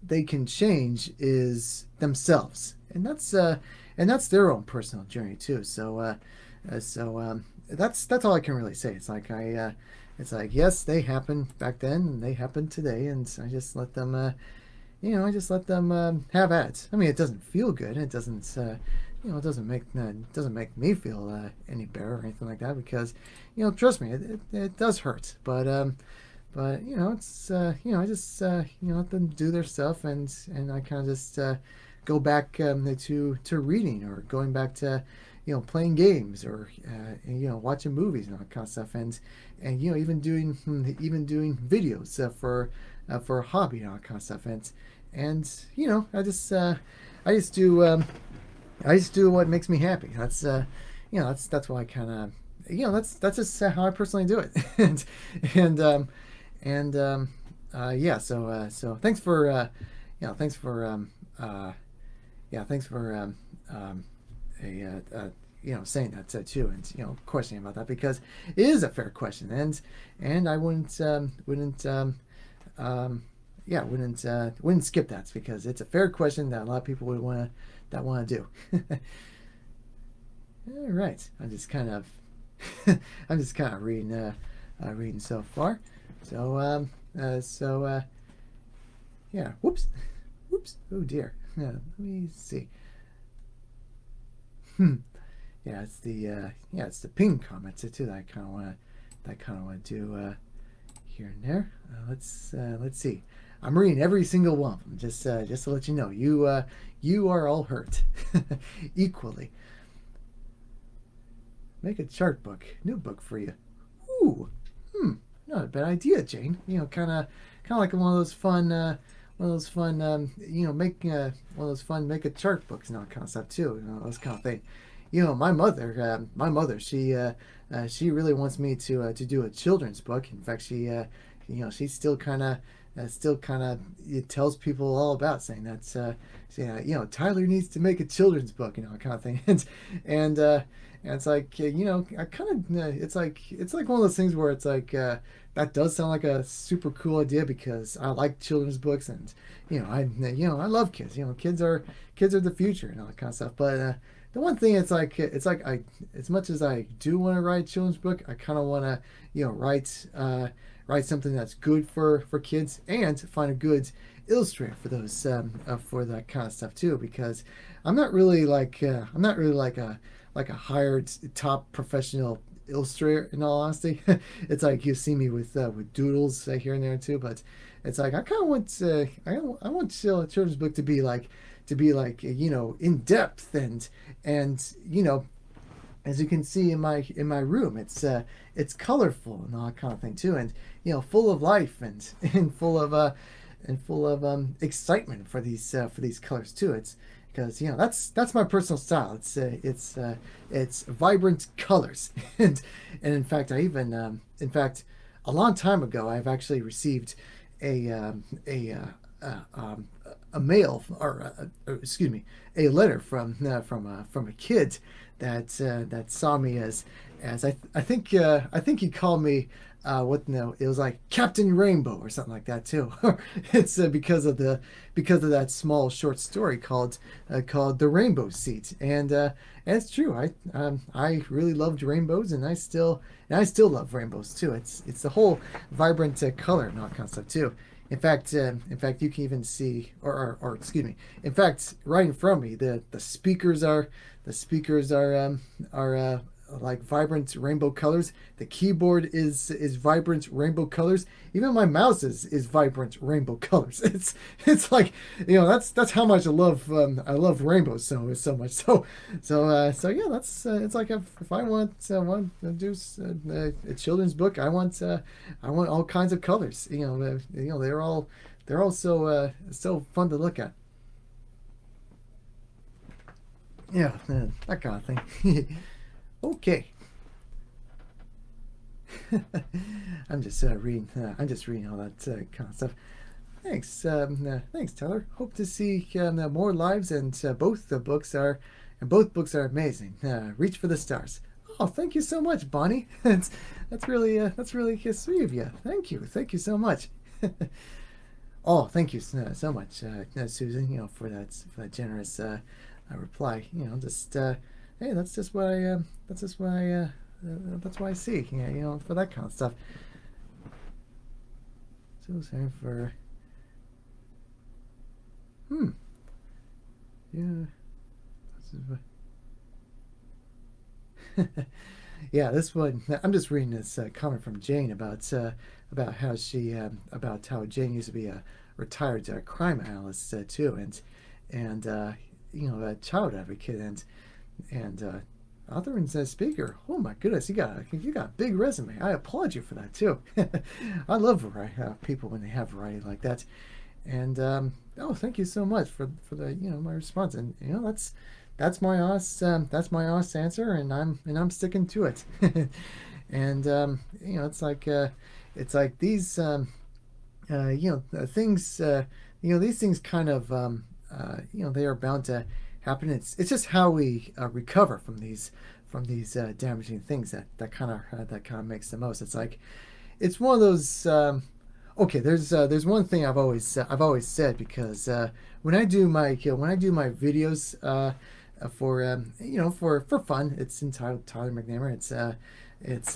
they can change is themselves, and that's their own personal journey too. That's all I can really say. It's like, yes, they happened back then and they happen today, and I just let them I just let them have at it. I mean, it doesn't feel good. It doesn't it doesn't make me feel any better or anything like that, because trust me, it does hurt. But it's I just let them do their stuff, and I kind of just go back to reading, or going back to playing games, or watching movies and all that kind of stuff, and even doing videos for a hobby and all that kind of stuff, and I just do I just do what makes me happy. That's why I kind of that's just how I personally do it. And and yeah, so thanks for thanks for thanks for saying that too, and questioning about that, because it is a fair question, and I wouldn't skip that, because it's a fair question that a lot of people would want to do. All right, I'm just kind of reading so far. Yeah. Whoops. Oh dear. Let me see. Yeah, it's the ping comments too that I kind of want to do here and there. Let's see. I'm reading every single one of them, just to let you know. You are all hurt equally. Make a chart book, new book for you. Ooh, not a bad idea, Jane. Kind of like one of those fun, making one of those fun make a chart books and all that kind of stuff too. Those kind of thing. My mother, she really wants me to do a children's book. In fact, she still kind of it tells people all about, saying that Tyler needs to make a children's book, kind of thing. And it's like, I kind of it's like one of those things where it's like that does sound like a super cool idea, because I like children's books, and I love kids. Kids are the future and all that kind of stuff. But the one thing, it's like I, as much as I do want to write a children's book, I kind of want to write something that's good for kids, and find a good illustrator for those for that kind of stuff too, because I'm not really like a hired top professional illustrator, in all honesty. It's like you see me with doodles here and there too, but it's like I kind of want I want children's book to be like in depth, and as you can see in my room, it's colorful and all that kind of thing too, and full of life, and full of excitement for these colors too. It's because that's my personal style. It's vibrant colors, and in fact, I even in fact, a long time ago, I've actually received a mail, or excuse me, a letter from a kid that saw me as I think he called me it was like Captain Rainbow or something like that too. It's because of that small short story called The Rainbow Seat, and it's true. I really loved rainbows, and I still love rainbows too. It's the whole vibrant color and all that kind of stuff too. In fact, you can even see, or excuse me. In fact, right in front of me, the speakers are like vibrant rainbow colors. The keyboard is vibrant rainbow colors. Even my mouse is vibrant rainbow colors. It's like that's how much I love rainbows so much. So yeah, that's it's like if I want to do a children's book, I want all kinds of colors. They're all so fun to look at. Yeah, that kind of thing. Okay. I'm just reading. I'm just reading all that kind of stuff. Thanks, thanks, Tyler. Hope to see more lives, and both books are amazing. Reach for the stars. Oh, thank you so much, Bonnie. That's really sweet of you. Thank you so much. Oh, thank you so much, Susan. For that generous reply. Just hey, that's why I see. Yeah, for that kind of stuff. So sorry for hmm. Yeah. Yeah, this one. I'm just reading this comment from Jane about how about how Jane used to be a retired crime analyst too, and a child advocate and author and speaker. Oh my goodness, you got a big resume. I applaud you for that too. I love variety, people when they have variety like that. And oh, thank you so much for the my response. And that's my honest answer, and I'm sticking to it. And it's like these things these things kind of they are bound to happen. It's just how we recover from these damaging things that kind of makes the most. It's like it's one of those. Okay, there's one thing I've always said because when I do my videos for for fun, it's entitled Tyler McNamer. It's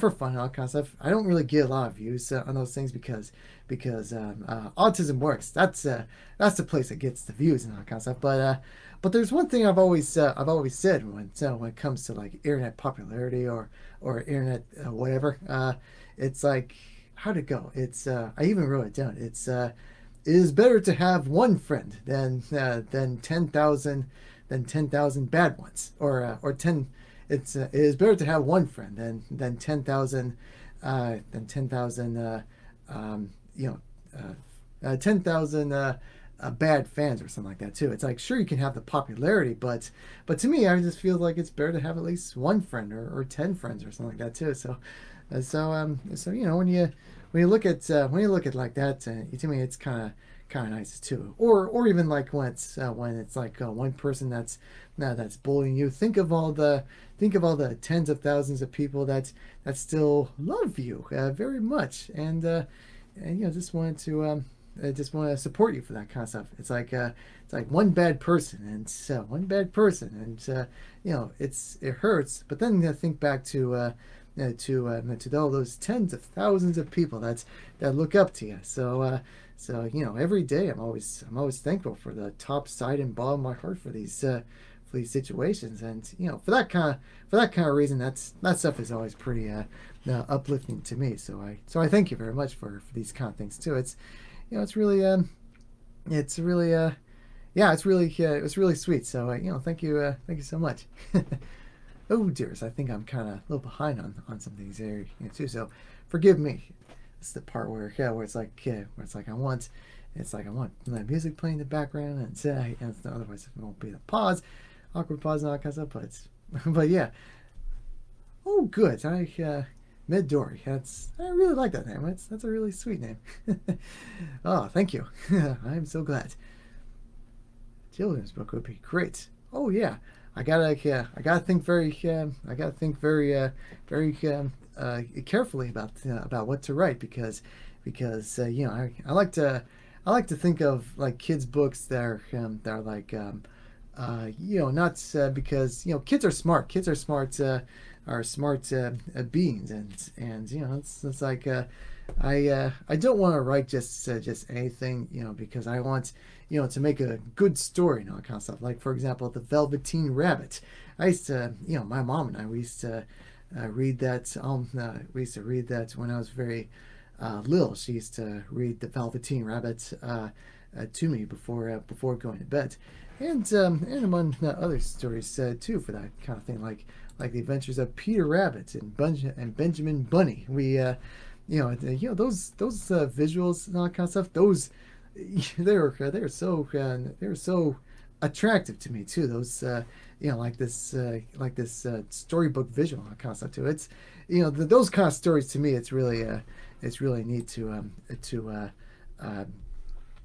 for fun and all kinds of stuff. I don't really get a lot of views on those things because Autismworks. That's the place that gets the views and all kinds of stuff. But there's one thing I've always said when it comes to like internet popularity or internet whatever. It's like how'd it go? I even wrote it down. It is better to have one friend than 10,000 bad ones, or 10. It is better to have one friend than 10,000 than 10,000 10,000 bad fans or something like that too. It's like sure you can have the popularity, but to me I just feel like it's better to have at least one friend or 10 friends or something like that too. So when you look at like that, to me it's kind of nice too. Or even like when it's like one person that's bullying you. Think of all the tens of thousands of people that still love you very much, and just want to support you for that kind of stuff. It's like one bad person and it hurts. But then think back to all those tens of thousands of people that look up to you. So every day I'm always thankful for the top side and bottom of my heart for these situations, and for that kind of reason that stuff is always pretty uplifting to me. So I thank you very much for these kind of things too. It's really yeah, it's really sweet. So thank you so much. Oh dears, I think I'm kind of a little behind on some things there too. So forgive me. This is the part where it's like I want the music playing in the background, and otherwise it won't be the awkward pause and all that kind of stuff. But yeah. Oh good. Midori. I really like that name. That's a really sweet name. Oh, thank you. I'm so glad. Children's book would be great. Oh yeah. I gotta think very carefully about what to write because I like to think of like kids books that are like not because kids are smart. Kids are smart beings, and it's like I don't want to write just anything because I want to make a good story and all that kind of stuff. Like for example, the Velveteen Rabbit. I used to my mom and I we used to read that. We used to read that when I was very little. She used to read the Velveteen Rabbit to me before going to bed, and among other stories too for that kind of thing, like the adventures of Peter Rabbit and Benjamin Bunny. We those visuals and all that kind of stuff. Those they're so attractive to me too. Those like this storybook visual kind of stuff too. It's those kind of stories to me. It's really neat to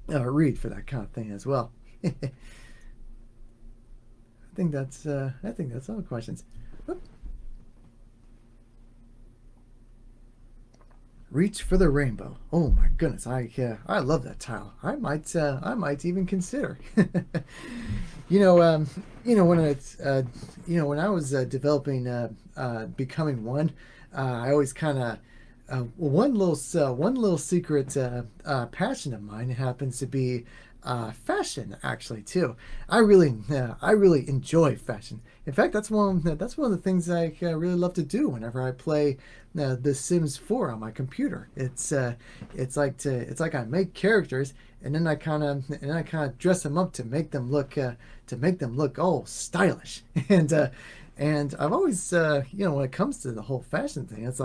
read for that kind of thing as well. I think that's all the questions. Oop. Reach for the rainbow. Oh my goodness, I love that title. I might even consider. you know, um, when it's when I was developing becoming one, I always kind of one little secret passion of mine happens to be fashion, actually, too. I really enjoy fashion. In fact, that's one of the things I really love to do whenever I play The Sims 4 on my computer. It's like I make characters, and then I kind of dress them up to make them look all stylish. And I've always when it comes to the whole fashion thing, it's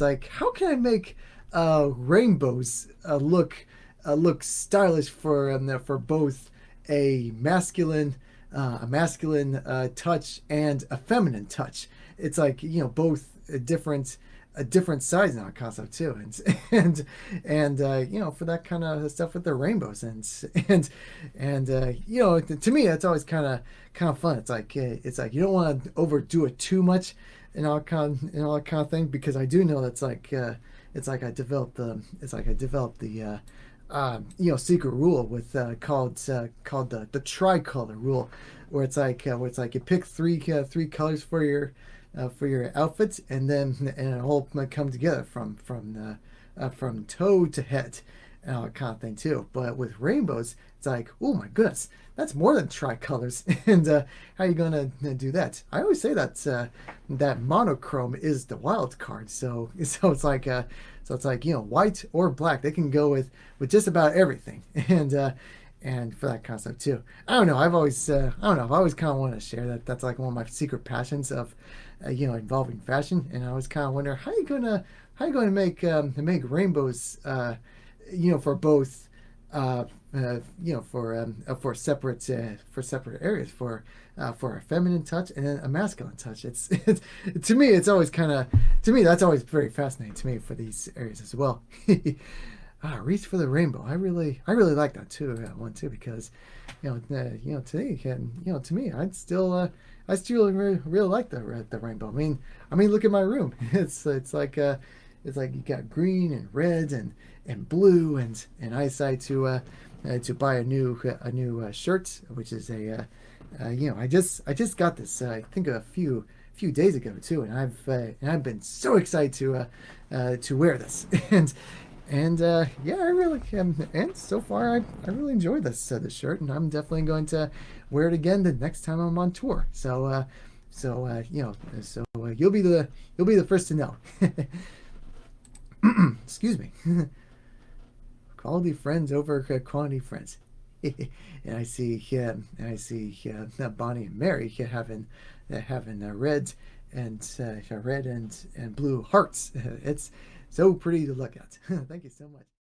like how can I make rainbows look stylish for both a masculine touch and a feminine touch. It's like both a different size now concept too, and for that kind of stuff with the rainbows and to me that's always kind of fun. It's like you don't want to overdo it too much and all that kind of thing, because I do know that's it's like I developed the secret rule with called the tricolor rule, where it's like you pick three colors for your outfits, and then and it all come together from toe to head and all that kind of thing too. But with rainbows, it's like, oh my goodness, that's more than tricolors. And how are you gonna do that? I always say that monochrome is the wild card. So it's like white or black. They can go with just about everything. And for that concept too. I don't know. I don't know. I've always kind of wanted to share that. That's like one of my secret passions of involving fashion. And I always kind of wonder how you gonna make rainbows for both for separate areas, for a feminine touch and then a masculine touch. It's to me it's always to me that's always very fascinating to me for these areas as well. Reach for the rainbow. I really like that too. One too, because today to me I still really like the rainbow. I mean look at my room. It's like you got green and red and blue, and I decided to buy a new shirt, which is I just got this I think a few days ago too, and I've been so excited to wear this and yeah, I really and so far I really enjoyed this shirt, and I'm definitely going to wear it again the next time I'm on tour. You'll be the first to know. Excuse me. Quality friends over quantity friends. And I see Bonnie and Mary having red and blue hearts. It's so pretty to look at. Thank you so much.